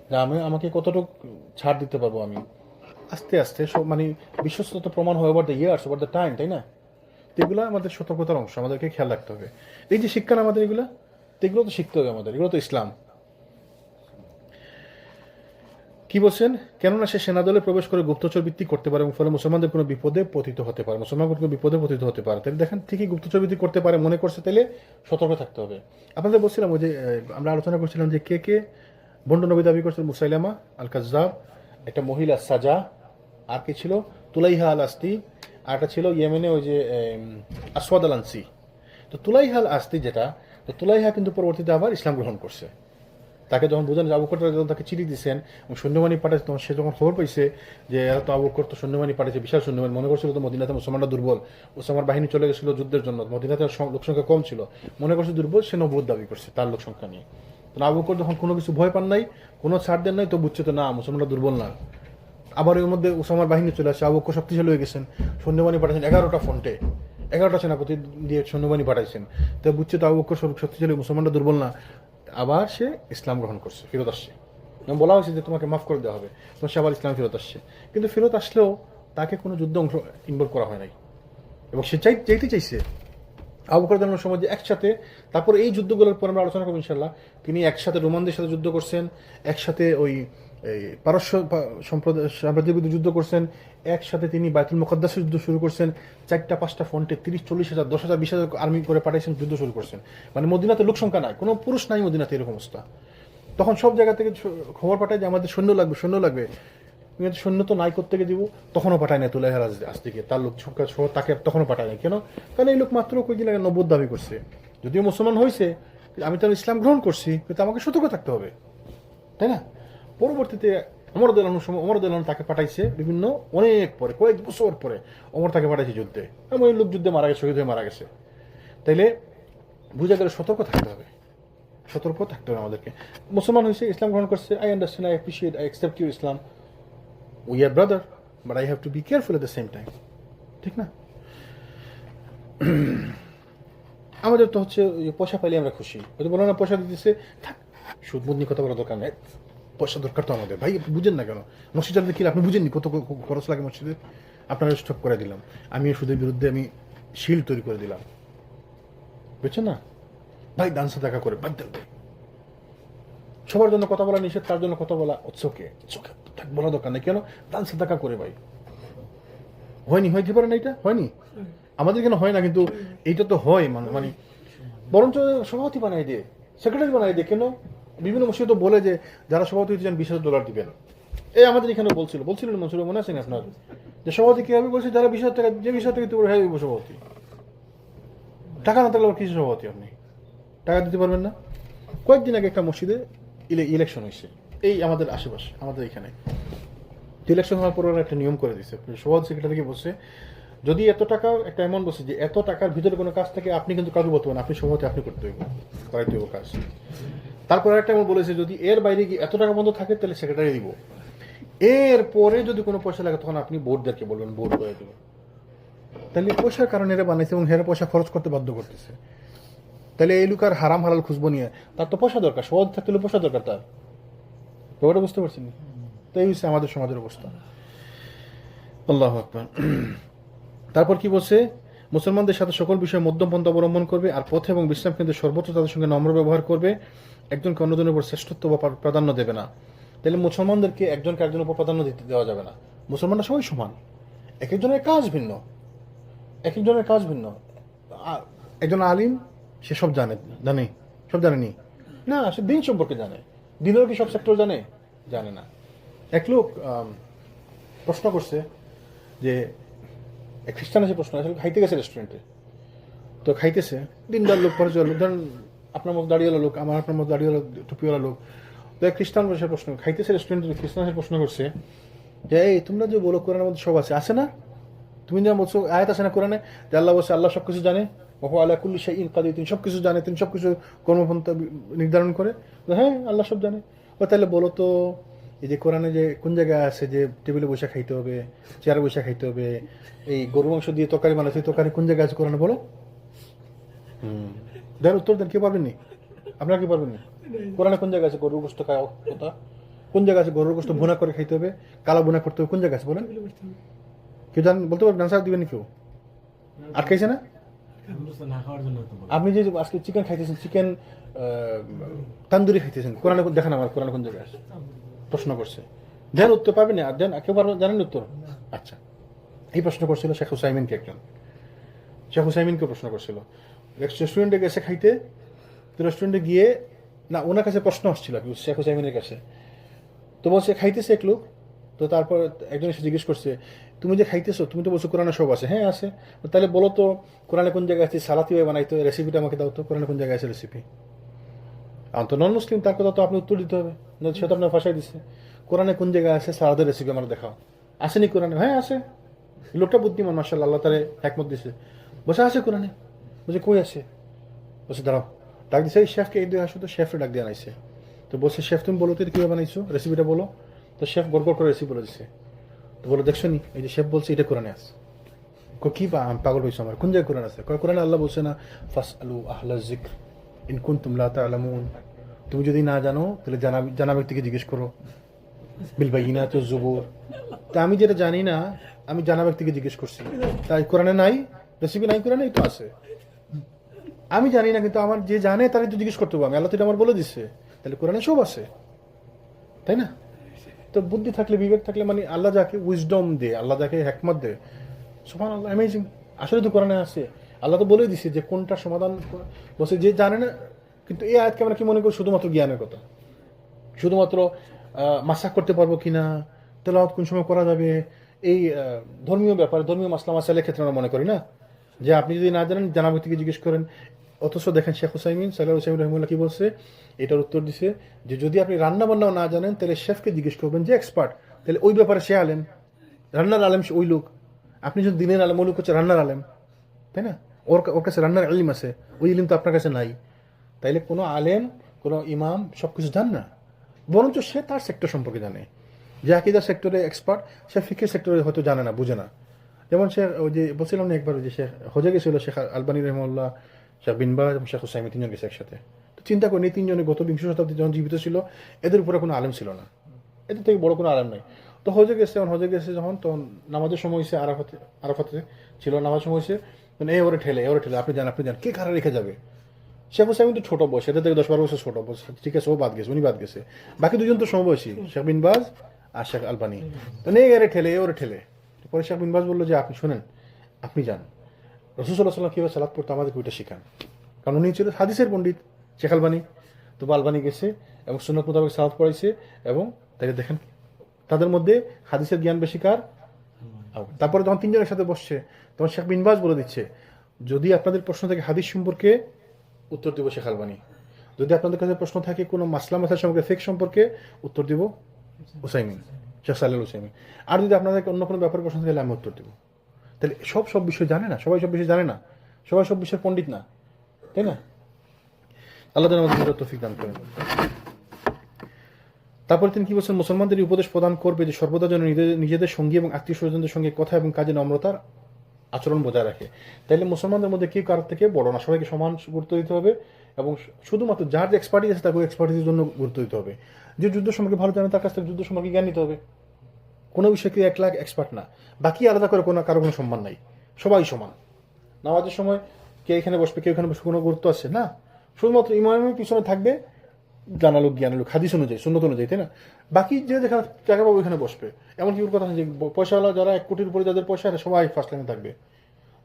যে আমাকে কতটুকু ছাড় দিতে পারবো আমি। আস্তে আস্তে সব মানে বিশ্বস্ততা প্রমাণ হয় over the years, over the time, তাই না? তো এগুলো আমাদের সতর্কতার অংশ, আমাদেরকে খেয়াল রাখতে হবে। এই যে শিক্ষা আমাদের এগুলো, এগুলো তো শিখতে হবে আমাদের, এগুলো তো ইসলাম। কি বলছেন, কেননা সে সেনাদলে প্রবেশ করে গুপ্তচর বৃত্তি করতে পারে এবং ফলে মুসলমানদের কোনো বিপদে পতিত হতে পারে, মুসলমানদের কোনো বিপদে পতিত হতে পারে। তাহলে দেখেন ঠিকই গুপ্তচর বৃত্তি করতে পারে মনে করছে, তাহলে সতর্ক থাকতে হবে। আপনাদের বলছিলাম ওই যে আমরা আলোচনা করছিলাম যে কে কে বন্ড নবী দাবি করছিল, মুসাইলামা আল কাজ্জাব, একটা মহিলা সাজা, আর কি ছিল তুলাইহা আল আস্তি, আর একটা ছিল ইয়েমেনে ওই যে আসওয়াদ আল আনসি। তো তুলাইহা আল আস্তি যেটা, তো তুলাইহা কিন্তু পরবর্তীতে আবার ইসলাম গ্রহণ করছে। তাকে যখন বোঝানো যে আবু বকর যখন তাকে চিঠি দিচ্ছেন এবং সৈন্যবাহিনী পাঠাচ্ছে, তখন সে যখন খবর পাইছে যে এরা তো আবু বকর তো সৈন্যবাহিনী পাঠিয়েছে, বিশাল সৈন্যবাহিনী, মনে করছিল তো মদিনাতে মুসলমানরা দুর্বল, ওসামার বাহিনী চলে গেছিল যুদ্ধের জন্য, মদিনাতে লোকসংখ্যা কম ছিল, মনে করছে দুর্বল, সে নবুয়ত দাবি করছে তার লোকসংখ্যা নিয়ে। তো আবু বকর যখন কোনো কিছু ভয় পান নাই, কোনো ছাড় দেন নাই, তো বুঝছে তো না মুসলমানরা দুর্বল না। আবার এর মধ্যে ওসামার বাহিনী চলে আসে, আবু বকর শক্তিশালী হয়ে গেছেন, সৈন্যবাহিনী পাঠাচ্ছেন 11টা ফ্রন্টে, 11টা সেনাপতি দিয়ে সৈন্যবাহিনী পাঠাইছেন। তো বুঝছে তো আবু বকর শক্তিশালী, মুসলমানরা দুর্বল না, আবার সে ইসলাম গ্রহণ করছে, ফেরত আসছে। এবং বলা হয়েছে যে তোমাকে মাফ করে দেওয়া হবে, তখন সে আবার ইসলাম ফেরত আসছে। কিন্তু ফেরত আসলেও তাকে কোনো যুদ্ধ অংশ ইনভলভ করা হয় নাই, এবং সে চাইতে চাইছে আবু বকর রাদিয়াল্লাহু সময় যে একসাথে। তারপর এই যুদ্ধগুলোর পর আমরা আলোচনা করবো ইনশাল্লাহ। তিনি একসাথে রোমানদের সাথে যুদ্ধ করছেন, একসাথে ওই পারস্য সম্প্রদায় সাম্রাজ্যের বিরুদ্ধে যুদ্ধ করছেন, একসাথে তিনি বাইতুল মুকাদ্দাসের যুদ্ধ শুরু করছেন, 4টা-5টা ফ্রন্টে 30-40 হাজার 10,000 20,000 আর্মি করে পাঠাইছেন, যুদ্ধ শুরু করছেন। মানে মদিনাতে লোক সংখ্যা নাই, কোনো পুরুষ নাই মদিনাতে, এরকম অবস্থা। তখন সব জায়গা থেকে খবর পাঠায় যে আমাদের সৈন্য লাগবে, সৈন্য তো নাই করতে দিব, তখনও পাঠায় না তুলাইহা আস্তিকে, তার লোক সংখ্যা সহ তাকে তখনও পাঠায় না। কেন? কারণ এই লোক মাত্র কয়েকদিন আগে নবুয়ত দাবি করছে, যদিও মুসলমান হয়েছে, আমি তো ইসলাম গ্রহণ করছি, কিন্তু আমাকে সতর্ক থাকতে হবে, তাই না? পরবর্তীতে ওমর রাদিয়াল্লাহু তাকে পাঠাইছে বিভিন্ন অনেক পরে, কয়েক বছর পরে ওমর তাকে পাঠাইছে যুদ্ধে, এবং এই লোক যুদ্ধে মারা গেছে, শহীদ হয়ে মারা গেছে। তাইলে বুঝা গেলে সতর্ক থাকতে হবে আমাদেরকে। মুসলমান হয়েছে, ইসলাম গ্রহণ করছে, I understand, I appreciate, I accept your Islam, we are brother, but I have to be careful at the same time, ঠিক না? আমাদের তো হচ্ছে পয়সা পাইলে আমরা খুশি, হয়তো বলো না পয়সা দিতেছে, থাক সুদ মুদ নিয়ে কথা বলার দরকার নেই, পয়সা দরকার তো আমাদের। ভাই বুঝেন না কেন? মসজিদ চালাতে কি আপনি বুঝেননি কত খরচ লাগে মসজিদে? আপনারা স্টপ করে দিলাম, আমি সুদের বিরুদ্ধে আমি শিল্ড তৈরি করে দিলাম, বুঝছেন না? ভাই দান সাদাকা করে বাদ দেন, সবার জন্য কথা বলা নিষেধ, তার জন্য কথা বলা চোখে বলা দরকার নেই। কেন? দান সাদাকা করে ভাই। হইতে পারে না, এটা হয়নি আমাদের কেন হয় না, কিন্তু এইটা তো হয় মানে বরঞ্চ সভাপতি বানাই দিয়ে, সেক্রেটারি বানাই দিয়ে। কেন? বিভিন্ন মসজিদ তো বলে যে যারা সভাপতি হতে চান $20,000 দিবেন। এই আমাদের এখানে বলছিলেন মনসুর, মনে আছেন আপনার? যে সভাপতি কি হবে বলছে, যারা $20,000 যে $20,000 দিতে পারবে, হ্যাঁ সভাপতি। টাকা না থাকলে কিছু সভাপতি, আপনি টাকা দিতে পারবেন না। কয়েকদিন আগে একটা মসজিদে ইলেকশন হয়েছে, এই আমাদের আশেপাশে, আমাদের এখানে। ইলেকশন হওয়ার পর একটা নিয়ম করে দিচ্ছে, সভাপতি সেক্রেটারিকে বলছে যদি এত টাকা একটা অ্যামাউন্ট বলছে যে এত টাকার ভিতরে কোনো কাজ থাকে আপনি কিন্তু কাজও বলতে পারেন, আপনি সভাপতি, আপনি করতে হইব, করাইতে হইব কাজ। তারপর একটা এমন বলেছে যদি এর বাইরে গিয়ে এত টাকা বন্ধ থাকে তাহলে সেক্রেটারি দিব, এর পরে যদি কোনো পয়সা লাগে তখন আপনি বোর্ডদেরকে বলবেন, বোর্ড করে দেবেন। তাহলে পয়সার কারণে এরা বানাইছে এবং হেরা পয়সা খরচ করতে বাধ্য করতেছে। তাহলে এই লোক আর হারাম হালাল খুঁজবো নিয়ে, তার তো পয়সা দরকার, সহজ থাকতে হলে পয়সা দরকার তার, ব্যাপারটা বুঝতে পারছেন? তো এই হচ্ছে আমাদের সমাজের অবস্থা। আল্লাহু আকবার। তারপর কি বলছে? মুসলমানদের সাথে সকল বিষয়ে মধ্যম পন্থা অবলম্বন করবে, আর পথে এবং বিশ্রাম কেন্দ্রে সর্বত্র তাদের সঙ্গে নম্র ব্যবহার করবে, একজনকে অন্যজনের উপর শ্রেষ্ঠত্ব বা প্রাধান্য দেবে না। তাহলে মুসলমানদেরকে একজনকে একজনের উপর প্রাধান্য দেওয়া যাবে না। মুসলমানরা সবাই সমান, এক একজনের কাজ ভিন্ন, একজন আলিম সে সব সব জানেনি না, সে দিন সম্পর্কে জানে, দিনের কি সব সেক্টর জানে না। এক লোক প্রশ্ন করছে যে খ্রিস্টান এসে প্রশ্ন আসলে খাইতে গেছে রেস্টুরেন্টে, তো খাইতেছে দিনদার লোক, পরিচয় লোক, ধরেন আপনার মতো দাঁড়িয়েলা লোক, আমার আপনার মতো দাঁড়িয়েলা টুপিওয়ালা লোক, তো এক খ্রিস্টান বসে প্রশ্ন খাইতেছে রেস্টুরেন্টে, খ্রিস্টান এসে প্রশ্ন করছে যে এই তোমরা যে বলো কোরআনের মধ্যে সব আছে না? তুমি যা বলছো আয়াত আছে না কোরআনে যে আল্লাহ বলছে আল্লাহ সবকিছু জানে, ওহু আলা কুল্লি শাইইন কাদির, তিনি সবকিছু জানে, তিনি সবকিছু কর্মপন্থা নির্ধারণ করে। হ্যাঁ আল্লাহ সব জানে। ও তাহলে বলো তো এই যে কোরআনে যে কোন জায়গায় আছে যে টেবিলে বসে খাইতে হবে, চেয়ারে বসে খাইতে হবে, এই গরু মাংস দিয়ে তরকারি বানাতে, তরকারি কোন জায়গায় আছে কোরআনে বলো? দেন উত্তর দেন, কে পারবেননি? আপনারা কি পারবেননি? কোরআনে কোন জায়গায় আছে গরুর গোশত খাওয়া কথা? কোন জায়গায় আছে গরুর গোশত ভুনা করে খাইতে হবে, কালা ভুনা করতে হবে, কোন জায়গায় আছে বলেন? কেউ বলতে পারবেন? আনসার দিবেন কেউ? আটকাইছে না? আপনি যে আজকে চিকেন খাইতেছেন, চিকেন তান্দুরি খাইতেছেন, কোরআনে দেখান আমার কোরআনে কোন জায়গায় আছে? প্রশ্ন করছে। দেন উত্তর পাবেন না, দেন কেউ পারবেন, জানেন উত্তর? আচ্ছা, এই প্রশ্ন করছিল শেখ হুসাইমিনকে একজন, শেখ হুসাইমিনকে প্রশ্ন করছিল। রেস্টুরেন্টে গেছে খাইতে, তো রেস্টুরেন্টে গিয়ে না ওনার কাছে প্রশ্ন আসছিল আর কি, শেখ হুসাইমিনের কাছে। তো বলছে খাইতেছে এক লোক, তো তারপর একজন এসে জিজ্ঞেস করছে, তুমি যে খাইতেছো তুমি তো বলছো কোরআনে সব আছে। হ্যাঁ আছে। তাহলে বলো তো কোরআনে কোন জায়গায় আছে সালাতি ভাবে বানাইতো, রেসিপিটা আমাকে দাও তো, কোরআনে কোন জায়গায় আছে রেসিপি? আমি তো নন মুসলিম, তার কথা তো আপনি উত্তর দিতে হবে, না সে তো আপনার ভাষায় দিচ্ছে। কোরআনে কোন জায়গায় আছে সালাদের রেসিপি আমার দেখাও। আসেনি কোরআনে? হ্যাঁ আছে। লোকটা বুদ্ধিমান, মাশাআল্লাহ, আল্লাহ তারে একমত দিছে। বসে আছে কোরআনে। বলছে কই আছে? বলছে দাঁড়াও, ডাক দিছে এই শেফকে, এই দুই আসো তো, শেফে ডাক দিয়ে আনাইছে। তো বলছে শেফ তুমি বলো তো এটা কীভাবে বানাইছো, রেসিপিটা বলো। তো শেফ গড় করে রেসিপি বলে দিচ্ছে। তো বলো দেখছো নি, এই যে শেফ বলছে এটা কোরআনে আছে। কি পাগল হয়েছে আমার, কোন জায়গায় কোরআন আছে? কোরআনে আল্লাহ বলছে না ফাসআলু আহলা যিকর ইন কুনতুম লা তা'লামুন, তুমি যদি না জানো তাহলে জানা ব্যক্তিকে জিজ্ঞেস করো, বিল বাইয়িনাতি ওয়াজ জুবুর। তা আমি যেটা জানি না আমি জানা ব্যক্তিকে জিজ্ঞেস করছি, তাই কোরআনে নাই রেসিপি নাই, কোরআনে তো আছে। আমি জানি না কিন্তু আমার যে জানে তারই তো জিজ্ঞেস করতে হবে, আমি আল্লাহ তো এটা আমার বলে দিচ্ছে, তাহলে কোরআনে সব আছে, তাই না? তো বুদ্ধি থাকলে বিবেক থাকলে, মানে আল্লাহ যাকে উইজডম দে, আল্লাহ যাকে হিকমত দে, সুবহানাল্লাহ, অ্যামেজিং, আসলে তো কোরআনে আছে। আল্লাহ তো বলে দিছে যে কোনটা সমাধান। বলছে যে জানে না, কিন্তু এই আয়াতকে আমরা কি মনে করি শুধুমাত্র জ্ঞানের কথা, শুধুমাত্র মাসাক করতে পারবো কিনা, তেলাওয়াত কোন সময় করা যাবে, এই ধর্মীয় ব্যাপারে, ধর্মীয় মাসলা মাসাইলের ক্ষেত্রে আমরা মনে করি না যে আপনি যদি না জানেন জানা ব্যক্তিকে জিজ্ঞেস করেন। অথচ দেখেন শেখ হুসাইমিন সাল্লাহ হুসাইমিন রহমুল্লাহ কি বলছে, এটার উত্তর দিছে যে যদি আপনি রান্না বান্নাও না জানেন তাহলে শেফকে জিজ্ঞেস করবেন যে এক্সপার্ট, তাহলে ওই ব্যাপারে সে আলেম, রান্নার আলেম ওই লোক। আপনি যদি দিনের আলেম, ওই লোক হচ্ছে রান্নার আলেম, তাই না? ওর কাছে রান্নার ইলম আছে, ওই ইলম তো আপনার কাছে নাই। তাইলে কোনো আলেম, কোনো ইমাম সব কিছু জান না, বরঞ্চ সে তার সেক্টর সম্পর্কে জানে। যে আকিদার সেক্টরে এক্সপার্ট, সে ফিকের সেক্টরে হয়তো জানে না, বুঝে না। যেমন সে ওই যে বলছিলাম না একবার, ওই যে শেখ হজে গেছিল শেখ আলবানী রহমুল্লাহ, শেখ বিন বাজ এবং শেখ হুসাইমি, তিনজন গেছে একসাথে। তো চিন্তা করেন এই তিনজনে গত বিংশ শতাব্দী যখন জীবিত ছিল, এদের উপরে কোনো আলেম ছিল না, এদের থেকে বড় কোনো আলেম নাই। তো হজে গেছে, যখন তখন নামাজের সময় হয়েছে, আরাফাতে ছিল, নামাজের সময় হয়েছে, ওরে ঠেলে আপনি যান কে কারা রেখে যাবে? শেখ হুসাইন তো ছোট বয়স, এদের থেকে 10-12 বছর ছোট বয়স, ঠিক আছে, ও বাদ গেছে, উনি বাদ গেছে। বাকি দুজন তো সমবয়সী, শেখ বিন বাজ আর শেখ আলবানী। তো ওরে ঠেলে। পরে শেখ বিন বাজ বললো যে আপনি শোনেন, আপনি যান, রাসূল সাল্লাল্লাহু আলাইহি ওয়াসাল্লাম কিভাবে সালাত পড়তো আমাদেরকে ওইটা শিখান, কারণ উনি ছিল হাদিসের পণ্ডিত শেখ আলবানী। তো আলবানী গেছে এবং সুন্নাত মোতাবেক সালাত পড়াইছে, এবং তাকে দেখেন তাদের মধ্যে হাদিসের জ্ঞান বেশি কার? তারপরে যখন তিনজনের সাথে বসছে, তখন শেখ বিন বাজ বলে দিচ্ছে যদি আপনাদের প্রশ্ন থেকে হাদিস সম্পর্কে উত্তর দিব শেখ আলবানী, যদি আপনাদের কাছে প্রশ্ন থাকে কোনো মাসলা মাসাল সম্পর্কে, ফিকহ সম্পর্কে, উত্তর দিব হুসাইমিন, শেখ সালেহ হুসাইমিন। আর যদি আপনাদেরকে অন্য কোনো ব্যাপারে প্রশ্ন থাকে আমি উত্তর দেবো। তাহলে সব বিষয় জানে না, সবাই সব বিষয় জানে না, সবাই সব বিষয়ের পণ্ডিত না, তাই না? আল্লাহ যেন আমাদের তৌফিক দান করেন। তারপরে তিনি কি বলছেন, মুসলমানদের উপদেশ প্রদান করবে যে সর্বদা যেন নিজেদের সঙ্গী এবং আত্মীয় স্বজনদের সঙ্গে কথা এবং কাজে নম্রতার আচরণ বজায় রাখে। তাইলে মুসলমানদের মধ্যে কেউ কারোর থেকে বড় না, সবাইকে সমান গুরুত্ব দিতে হবে, এবং শুধুমাত্র যার যে এক্সপার্টিস আছে তাকে এক্সপার্টিসের জন্য গুরুত্ব দিতে হবে। যে যুদ্ধ সম্পর্কে ভালো জানে তার কাছ থেকে যুদ্ধ সম্পর্কে জ্ঞান নিতে হবে। কোনো বিষয়ে কেউ 1 লাখ এক্সপার্ট না, বাকি আলাদা করে কারো কোনো সম্মান নাই, সবাই সমান। নামাজের সময় কে এখানে বসবে, কেউ এখানে বসবে, কোনো গুরুত্ব আছে না। শুধুমাত্র ইমামের পিছনে থাকবে জানালোক জ্ঞানালোক, হাদিস অনুযায়ী, সুন্নত অনুযায়ী, তাই না? বাকি যে যেখানে জায়গা পাবো ওইখানে বসবে। এমনকি ওর কথা যে পয়সাওয়ালা যারা 1 কোটির উপরে যাদের পয়সা আছে সবাই ফার্স্ট লাইনে থাকবে,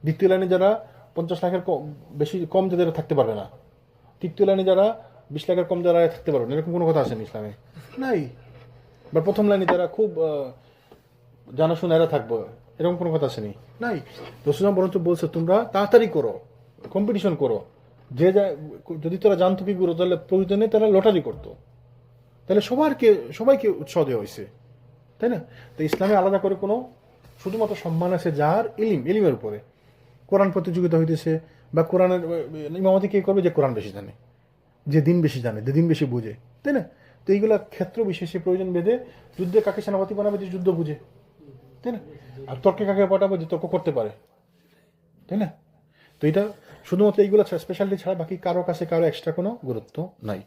দ্বিতীয় লাইনে যারা 50 লাখের বেশি কম যাদের থাকতে পারবে না, তৃতীয় লাইনে যারা 20 লাখের কম যারা থাকতে পারবে না, এরকম কোনো কথা আছে না ইসলামে, নাই। বা প্রথম লাইনে যারা খুব জানাশোনা এরা থাকবো, এরকম কোনো কথা আসেনি, নাই। রসুলাম বরঞ্চ বলছে তোমরা তাড়াতাড়ি করো, কম্পিটিশন করো, যে যা যদি তোরা জানতো কি করো, তাহলে প্রয়োজনে তারা লটারি করতো, তাহলে সবাইকে উৎসাহ দেওয়া হয়েছে, তাই না? তো ইসলামে আলাদা করে কোনো শুধুমাত্র সম্মান আছে যার ইলিমের উপরে। কোরআন প্রতিযোগিতা হইতেছে, বা কোরআনের ইমামতি কে করবে, যে কোরআন বেশি জানে, যে দিন বেশি জানে, যে দিন বেশি বুঝে, তাই না? তো এইগুলা ক্ষেত্র বিশেষে প্রয়োজন বেঁধে যুদ্ধে কাকে সেনাপতি বানাবে, যে যুদ্ধ বুঝে, তাই না? আর তর্কে কাকে পাঠাবো, যে তর্ক করতে পারে, তাই না? তো এটা শুধুমাত্র এইগুলো স্পেশালিটি ছাড়া বাকি কারো কাছে কারো এক্সট্রা কোনো গুরুত্ব নাই।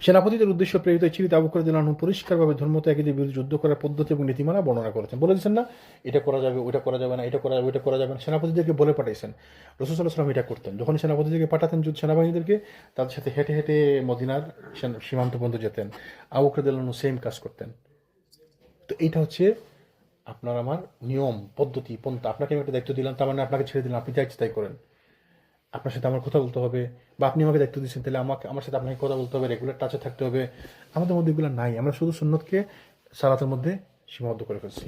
সেনাপতিদের উদ্দেশ্য প্রেরিত চিঠিতে আবু বকর রাদিয়াল্লাহু আনহু পরিষ্কারভাবে ধর্ম ত্যাগীদের বিরুদ্ধে যুদ্ধ করার পদ্ধতি এবং নীতিমালা বর্ণনা করেছেন। বলে দিচ্ছেন না এটা করা যাবে, ওইটা করা যাবে না, এটা করা যাবে, ওইটা করা যাবে না, সেনাপতিদেরকে বলে পাঠাইছেন। রাসূল সাল্লাল্লাহু আলাইহি ওয়াসাল্লাম এটা করতেন, যখন সেনাপতিদেরকে পাঠাতেন সেনাবাহিনীদেরকে, তাদের সাথে হেঁটে হেঁটে মদিনার সীমান্ত পর্যন্ত যেতেন। আবু বকর রাদিয়াল্লাহু আনহু সেম কাজ করতেন, তো এইটা হচ্ছে আপনার আমার নিয়ম পদ্ধতি পন্থা। আপনাকে আমি একটা দায়িত্ব দিলাম, তার মানে আপনাকে ছেড়ে দিলাম, আপনি যা ইচ্ছে তাই করেন। আপনার সাথে আমার কথা বলতে হবে, বা আপনি আমাকে দায়িত্ব দিচ্ছেন, তাহলে আমার সাথে আপনাকে কথা বলতে হবে, রেগুলার টাচে থাকতে হবে। আমাদের মধ্যে এগুলো নাই। আমরা শুধু সুন্নতকে সালাতের মধ্যে সীমাবদ্ধ করে ফেলছি।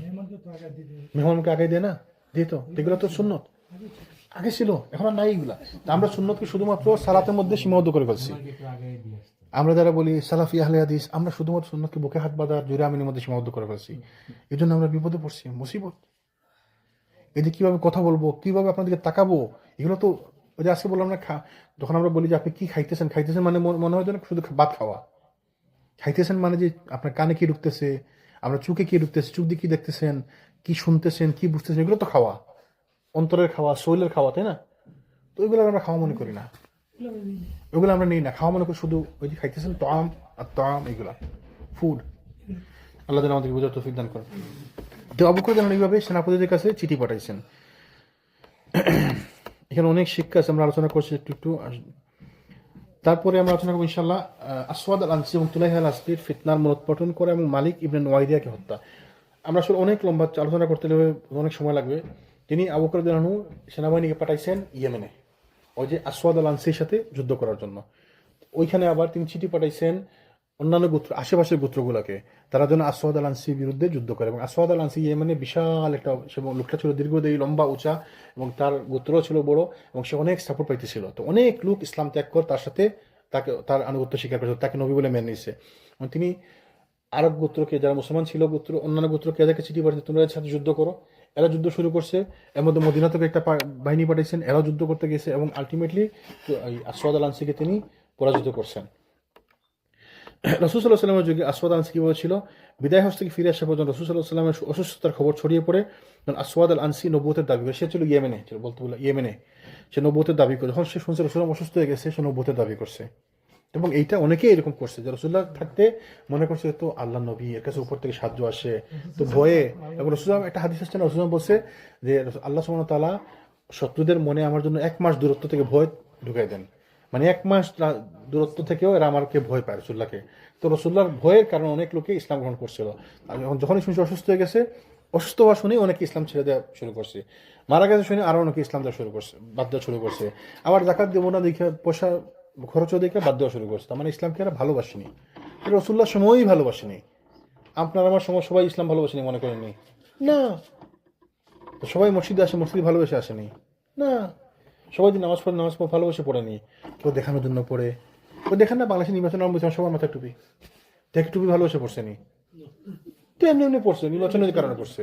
মেহমানকে আগে দেয় না, দিত, এগুলো তো সুন্নত আগে ছিল, এখন আর নাই এগুলা। তা আমরা সুন্নতকে শুধুমাত্র সালাতের মধ্যে সীমাবদ্ধ করে ফেলছি। আমরা যারা বলি সালাফি আহলে হাদিস, আমরা শুধুমাত্র সুন্নতকে বুকে হাত বাঁধা জুড়ে আমিনের মধ্যে সীমাবদ্ধ করে ফেলছি। এই জন্য আমরা বিপদে পড়ছি, মুসিবত। এই যে কিভাবে কথা বলবো, কিভাবে আপনাদেরকে তাকাবো, এগুলো তো ওই যে আজকে বললাম না, যখন আমরা বলি যে আপনি কি খাইতেছেন, খাইতেছেন মানে মনে হয় যেন শুধু ভাত খাওয়া। খাইতেছেন মানে যে আপনার কানে কি ঢুকতেছে, আপনার চোখে কি ঢুকতেছে, চোখ দিয়ে কি দেখতেছেন, কি শুনতেছেন, কি বুঝতেছেন, এগুলো তো খাওয়া, অন্তরের খাওয়া, শরীরের খাওয়া, তাই না? তো ওইগুলো আমরা খাওয়া মনে করি না, ওইগুলো আমরা নেই না। খাওয়া মনে করি শুধু ওই যে খাইতেছেন তাম আর তাম, এগুলা ফুড। আল্লাহ যেন আমাদেরকে বোঝার তৌফিক দান করেন। তো আবু বকর যেন এইভাবে সেনাপতিদের কাছে চিঠি পাঠাইছেন। এখানে অনেক শিক্ষা আছে, আমরা আলোচনা করছি একটু একটু। তারপরে আমরা আলোচনা করবো ইনশাল্লাহ আসওয়াদ আল আনসি এবং তুলাইহা আল আসলির ফিতনার মূলোৎপাটন করে এবং মালিক ইবনে নোয়াইদিয়াকে হত্যা। আমরা আসলে অনেক লম্বা আলোচনা করতে হলে অনেক সময় লাগবে। তিনি আবু বকর রাদিয়াল্লাহু আনহু সেনাবাহিনীকে পাঠাইছেন ইয়েমেনে, ওই যে আসওয়াদ আল আনসির সাথে যুদ্ধ করার জন্য। ওইখানে আবার তিনি চিঠি পাঠাইছেন অন্যান্য গোত্র, আশেপাশের গোত্রগুলোকে, তারা যেন আসওয়াদ আল আনসির বিরুদ্ধে যুদ্ধ করে। এবং আসওয়াদ আল আনসি ইয়েমেনে বিশাল একটা, সে লোকটা ছিল দীর্ঘদেহী, লম্বা, উঁচা, এবং তার গোত্র ছিল বড়, এবং সে অনেক সাপোর্ট পাইতেছিল। তো অনেক লোক ইসলাম ত্যাগ করে তার সাথে তার আনুগত্য স্বীকার করেছিল, তাকে নবী বলে মেনে নিয়েছে। এবং তিনি আরব গোত্রকে, যারা মুসলমান ছিল গোত্র, অন্যান্য গোত্রকে এদেরকে চিঠি পাঠিয়েছে, তোমরা এর সাথে যুদ্ধ করো। এরা যুদ্ধ শুরু করছে। এর মধ্যে মদিনা থেকে একটা বাহিনী পাঠিয়েছেন, এরাও যুদ্ধ করতে গেছে, এবং আলটিমেটলি আসওয়াদ আল আনসিকে তিনি পরাজিত করছেন। রাসূল সাল্লাল্লাহু আলাইহি ওয়াসাল্লামের যুগে আসওয়াদ আল আনসি কিভাবে ছিল, বিদায় হজ থেকে ফিরে আসা পর্যন্ত রাসূল সাল্লাল্লাহু আলাইহি ওয়াসাল্লামের অসুস্থতার খবর ছড়িয়ে পড়ে। আসওয়াদ আল আনসি নবুয়তের দাবি করে, সে ছিল ইয়েমেনে, ইয়েমেনে সে নবুয়তের দাবি করে। যখন সে শুনছে রাসূলুল্লাহ অসুস্থ হয়ে গেছে, সে নবুয়তের দাবি করছে। এবং এইটা অনেকেই এরকম করছে, যে রাসূলুল্লাহ থাকতে মনে করছে তো আল্লাহ নবী, এর কাছে উপর থেকে সাহায্য আসে, তো ভয়ে। এবং রাসূলুল্লাহ একটা হাদিস আসছে না, রাসূলুল্লাহ বলছে যে আল্লাহ সুবহানাহু ওয়া তাআলা শত্রুদের মনে আমার জন্য 1 মাস দূরত্ব থেকে ভয় ঢুকাই দেন, মানে 1 মাস দূরত্ব থেকেও এরা আমাকে ভয় পায় রাসূলুল্লাহকে। তো রাসূলুল্লাহর ভয়ের কারণে অনেক লোকে ইসলাম গ্রহণ করছিল। আর যখনই শুনছে অসুস্থ হয়ে গেছে, অসুস্থ হওয়া শুনে অনেকে ইসলাম ছেড়ে দেওয়া শুরু করছে, মারা গেছে শুনে আরো অনেকে ইসলাম দেওয়া শুরু করছে, বাদ দেওয়া শুরু করছে। আবার জাকাত দেবো না দেখে, পয়সা খরচও দেখে বাদ দেওয়া শুরু করছে। তার মানে ইসলামকে এরা ভালোবাসেনি, রাসূলুল্লাহর সময়ই ভালোবাসেনি। আপনার আমার সময় সবাই ইসলাম ভালোবাসেনি মনে করেননি না। সবাই মসজিদে আসে, মসজিদ ভালোবেসে আসেনি না। সবাই যে নামাজ পড়ে, নামাজ ভালোবেসে পড়েনি। কেউ দেখানোর জন্য পড়ে। কেউ দেখেন না বাংলাদেশের নির্বাচন সবার মাথায় টুপি, দেখে টুপি ভালোবেসে পড়ছেনি, তো এমনি এমনি পড়ছে, নির্বাচনের কারণে পড়ছে।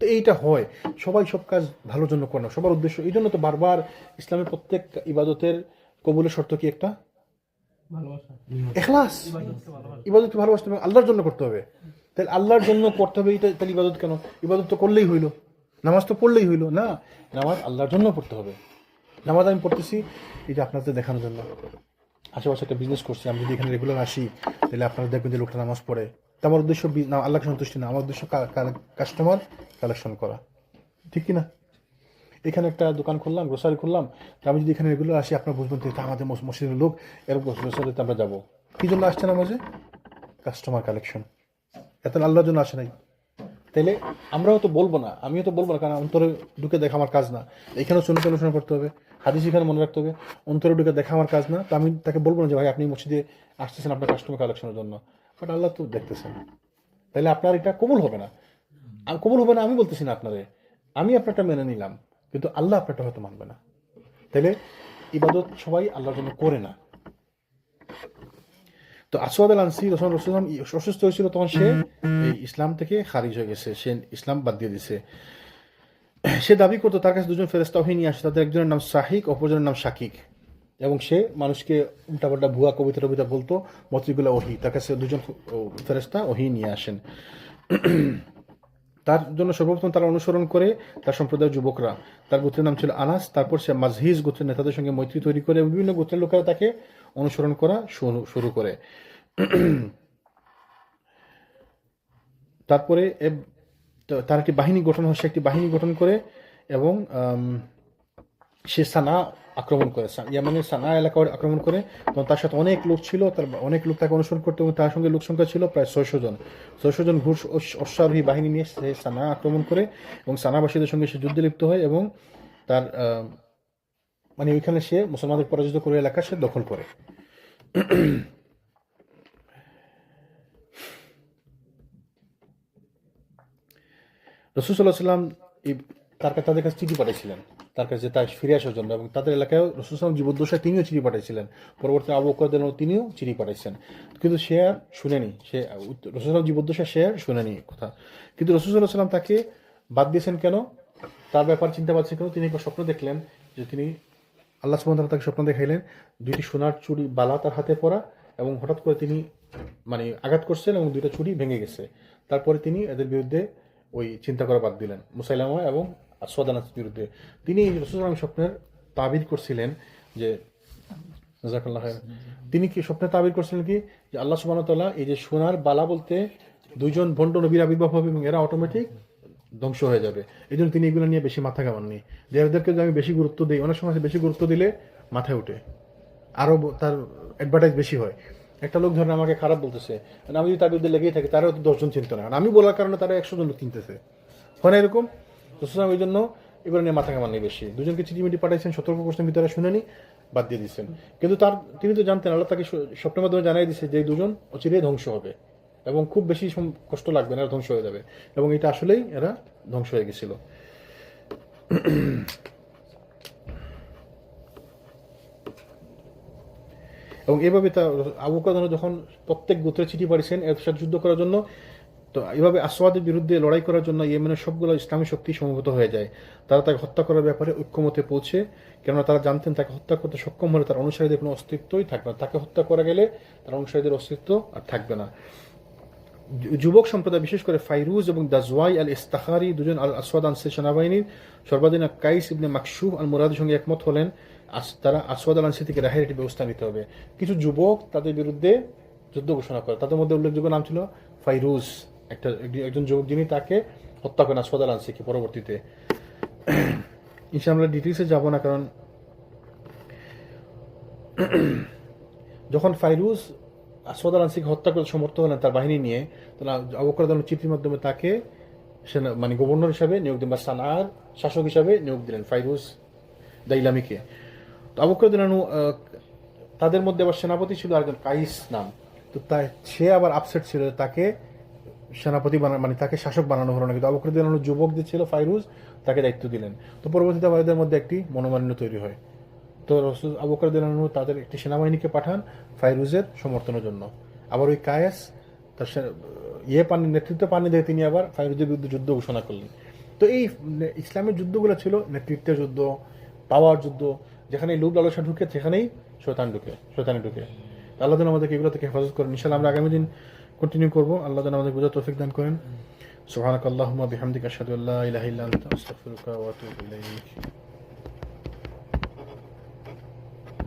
তো এইটা হয়, সবাই সব কাজ ভালোর জন্য করে না, সবার উদ্দেশ্য। এই জন্য তো বারবার ইসলামের প্রত্যেক ইবাদতের কবুলের শর্ত কি একটা? ইখলাস। ইবাদতকে ভালোবাসতে হবে, আল্লাহর জন্য করতে হবে। তাহলে আল্লাহর জন্য করতে হবে, এটা তাহলে ইবাদত কেন? ইবাদত তো করলেই হইলো, নামাজ তো পড়লেই হইলো না। নামাজ আল্লাহর জন্য পড়তে হবে। নামাজ আমি পড়তেছি এই যে আপনাদের দেখানোর জন্য। আশেপাশে একটা বিজনেস করছি, আমি যদি এখানে রেগুলার আসি, তাহলে আপনারা দেখবেন যে লোকটা নামাজ পড়ে। তো আমার উদ্দেশ্য আল্লাহকে সন্তুষ্টি না, আমার উদ্দেশ্য কাস্টমার কালেকশন করা, ঠিক কিনা? এখানে একটা দোকান খুললাম, গ্রোসারি খুললাম, তো আমি যদি এখানে রেগুলার আসি, আপনারা বুঝবেন তো এটা আমাদের মসজিদের লোক, এরকম গ্রোসারিতে আমরা যাবো। কি জন্য আসছে না মাঝে? Customer collection. এত আল্লাহর জন্য আসে নাই। তাইলে আমরাও তো বলবো না, আমিও তো বলবো না, কারণ অন্তরে ঢুকে দেখা আমার কাজ না। এখানেও সুন্নাত আলোচনা করতে হবে, হাদিস এখানে মনে রাখতে হবে, অন্তরে ঢুকে দেখা আমার কাজ না। তো আমি তাকে বলবো না যে ভাই আপনি মসজিদে আসতেছেন আপনার কাস্টমার কালেকশনের জন্য, বাট আল্লাহ তো দেখতেছেন। তাহলে আপনার এটা কবুল হবে না। কবুল হবে না আমি বলতেছি না আপনারে, আমি আপনারটা মেনে নিলাম, কিন্তু আল্লাহ আপনারটা হয়তো মানবে না। তাহলে ইবাদত সবাই আল্লাহর জন্য করে না। তো আসওয়াদ আল আনসি যখন রাসূলুল্লাহ অসুস্থ হয়েছিল, তখন সে এই ইসলাম থেকে খারিজ হয়ে গেছে, সে ইসলাম বাদ দিয়ে দিছে। সে দাবি করতো তার কাছে দুজন ফেরেশতা ওহী নিয়ে আসে, তাদের একজনের নাম সাহিক, অপরজনের নাম শাকিক। এবং সে মানুষকে উল্টাপাল্টা ভুয়া কবিতা টবিতা বলতো, মতগুলো ওহী। তার কাছে দুজন ফেরেশতা ওহী নিয়ে আসেন। তার জন্য সর্বপ্রথম তারা অনুসরণ করে তার সম্প্রদায়ের যুবকরা। তার গোত্রের নাম ছিল আনাস। তারপর সে মাজহিজ গোত্রের নেতাদের সঙ্গে মৈত্রী তৈরি করে এবং বিভিন্ন গোত্রের লোকেরা তাকে অনুসরণ করা শুরু করে। তারপরে তার একটি বাহিনী গঠন হয়, সে একটি বাহিনী গঠন করে এবং সে সানা আক্রমণ করে, ইয়ামানের সানা এলাকা আক্রমণ করে। তখন তার সাথে অনেক লোক ছিল, তার অনেক লোক তাকে অনুসরণ করতে, এবং তার সঙ্গে লোক সংখ্যা ছিল প্রায় 600 জন ঘোষ অশ্বারোহী বাহিনী নিয়ে সে সানা আক্রমণ করে, এবং সানাবাসীদের সঙ্গে সে যুদ্ধে লিপ্ত হয়, এবং তার মানে ওইখানে সে মুসলমানদের পরাজিত করে এলাকা সে দখল করে। রাসূল সাল্লাল্লাহু আলাইহি ওয়াসাল্লাম তাদের কাছে চিঠি পাঠিয়েছিলেন, তার কাছে তার ফিরে আসার জন্য, এবং তাদের এলাকায় রাসূল সাল্লাল্লাহু জীবদ্দশায় তিনিও চিঠি পাঠিয়েছিলেন। পরবর্তী আবু বকর রাদিয়াল্লাহু আনহু তিনিও চিঠি পাঠিয়েছেন, কিন্তু সে আর শুনেনি, সে রাসূল সাল্লাল্লাহু জীবদ্দশায় সে আর শুনেনি কথা। কিন্তু রাসূল সাল্লাল্লাহু আলাইহি ওয়াসাল্লাম তাকে বাদ দিয়েছেন কেন, তার ব্যাপার চিন্তা পাচ্ছেন কেন। তিনি একবার স্বপ্ন দেখলেন যে তিনি আল্লাহ সুবহানাহু ওয়া তাআলা তাকে স্বপ্ন দেখাইলেন, দুইটি সোনার চুড়ি বালা তার হাতে পরা, এবং হঠাৎ করে তিনি মানে আঘাত করছেন এবং দুইটা চুড়ি ভেঙে গেছে। তারপরে তিনি এদের বিরুদ্ধে ওই চিন্তা করা বাদ দিলেন, মুসাইলামা এবং আসওয়াদানার বিরুদ্ধে। তিনি রাসূল সাল্লাল্লাহু আলাইহি ওয়াসাল্লাম স্বপ্নের তাবির করছিলেন যে, জাযাকাল্লাহু খায়রান, তিনি কি স্বপ্নে তাবির করছিলেন কি যে আল্লাহ সুবহানাহু ওয়া তাআলা এই যে সোনার বালা বলতে দুইজন ভণ্ড নবীর আবির্ভাব হবে, এবং এরা অটোমেটিক ধ্বংস হয়ে যাবে। এই জন্য তিনি এগুলো নিয়ে বেশি মাথা ঘামাননি, যে এদেরকে যদি আমি বেশি গুরুত্ব দিই, অনেক সময় বেশি গুরুত্ব দিলে মাথায় ওঠে, আরও তার অ্যাডভার্টাইজ বেশি হয়। একটা লোক ধরেন আমাকে খারাপ বলতেছে, আমি যদি তার বিরুদ্ধে লেগেই থাকি, তারাও তো 10 জন চিনতে না, আমি বলার কারণে তারা 100 জন লোক চিনতেছে, হয় না এরকম? তো ওই জন্য এগুলো নিয়ে মাথা ঘামাননি বেশি। দুজনকে চিঠিমিটি পাঠাইছেন, সতর্ক করছেন, ভিতরে শুনেনি, বাদ দিয়ে দিচ্ছেন। কিন্তু তিনি তো জানতেন, আল্লাহ তাকে স্বপ্নের মাধ্যমে জানাই দিচ্ছে যে এই দুজন অচিরেই ধ্বংস হবে, এবং খুব বেশি কষ্ট লাগবে না, এরা ধ্বংস হয়ে যাবে। এবং এটা আসলেই এরা ধ্বংস হয়ে গেছিল। এবং এভাবে আবু বকর যখন প্রত্যেক গোত্রে চিঠি পাঠিয়েছেন এর সাথে যুদ্ধ করার জন্য, তো এইভাবে আসওয়াদের বিরুদ্ধে লড়াই করার জন্য ইয়েমেনের সবগুলো ইসলামী শক্তি সমবেত হয়ে যায়। তারা তাকে হত্যা করার ব্যাপারে ঐক্যমতে পৌঁছে, কেননা তারা জানতেন তাকে হত্যা করতে সক্ষম হলে তার অনুসারীদের কোনো অস্তিত্বই থাকবে না, তাকে হত্যা করা গেলে তার অনুসারীদের অস্তিত্ব আর থাকবে না। যুবক সম্প্রদায়, বিশেষ করে ফাইরুজ এবং দাজওয়াই আল ইস্তাখারি, দুজন আল আসওয়াদ আনসারী সেনাবাহিনীর সর্বাধিনায়ক কাইস ইবনে মাকশুফ আল মুরাদির সঙ্গে একমত হলেন, তারা আসওয়াদ আল আনসারী থেকে রেহাইয়ের একটি ব্যবস্থা নিতে হবে। কিছু যুবক তাদের বিরুদ্ধে যুদ্ধ ঘোষণা করে, তাদের মধ্যে উল্লেখযোগ্য নাম ছিল ফাইরুজ, একজন যুবক, যিনি তাকে হত্যা করেন আসওয়াদ আল আনসারীকে পরবর্তীতে। ইনশাআল্লাহ আমরা ডিটেইলসে যাব না, কারণ যখন ফাইরুজ আসওয়াদ আল আনসারীকে হত্যা করতে সমর্থ হলেন তার বাহিনী নিয়ে, তাহলে আবু বকর রাদিয়াল্লাহু আনহু চিঠির মাধ্যমে তাকে মানে গভর্নর হিসাবে নিয়োগ দিলেন, বা সানার শাসক হিসাবে নিয়োগ দিলেন ফাইরুজ দাইলামিকে। তো আবু বকর রাদিয়াল্লাহু আনহু, তাদের মধ্যে আবার সেনাপতি ছিল একজন কাইস নাম, তো সে আবার আপসেট ছিল, তাকে সেনাপতি মানে তাকে শাসক বানানো হলো না, কিন্তু আবু বকর রাদিয়াল্লাহু আনহু যুবক যে ছিল ফাইরুজ, তাকে দায়িত্ব দিলেন। তো পরবর্তীতে আমাদের মধ্যে একটি মনোমালিন্য তৈরি হয়। তো আবু বকর রাদিয়াল্লাহু আনহু তাদের একটি সেনাবাহিনীকে পাঠান ফাইরুজের সমর্থনের জন্য। আবার ওই কায়েস তার নেতৃত্ব পাননি দেখে তিনি আবার ফাইরুজের বিরুদ্ধে যুদ্ধ ঘোষণা করলেন। তো এই ইসলামের যুদ্ধগুলো ছিল নেতৃত্বের যুদ্ধ, পাওয়ার যুদ্ধ, যেখানে লোভ লালসা ঢুকে সেখানেই শয়তানি ঢুকে। আল্লাহ যেন আমাদেরকে এগুলো থেকে হেফাজত করেন। ইনশাআল্লাহ আমরা আগামী দিন কন্টিনিউ করবো। আল্লাহ যেন আমাদের বোঝার তৌফিক দান করেন। সুবহানাকাল্লাহুম্মা বিহামদিকা আশহাদু আল্লা ইলাহা ইল্লা আনতা আস্তাগফিরুকা ওয়া আতুবু ইলাইক।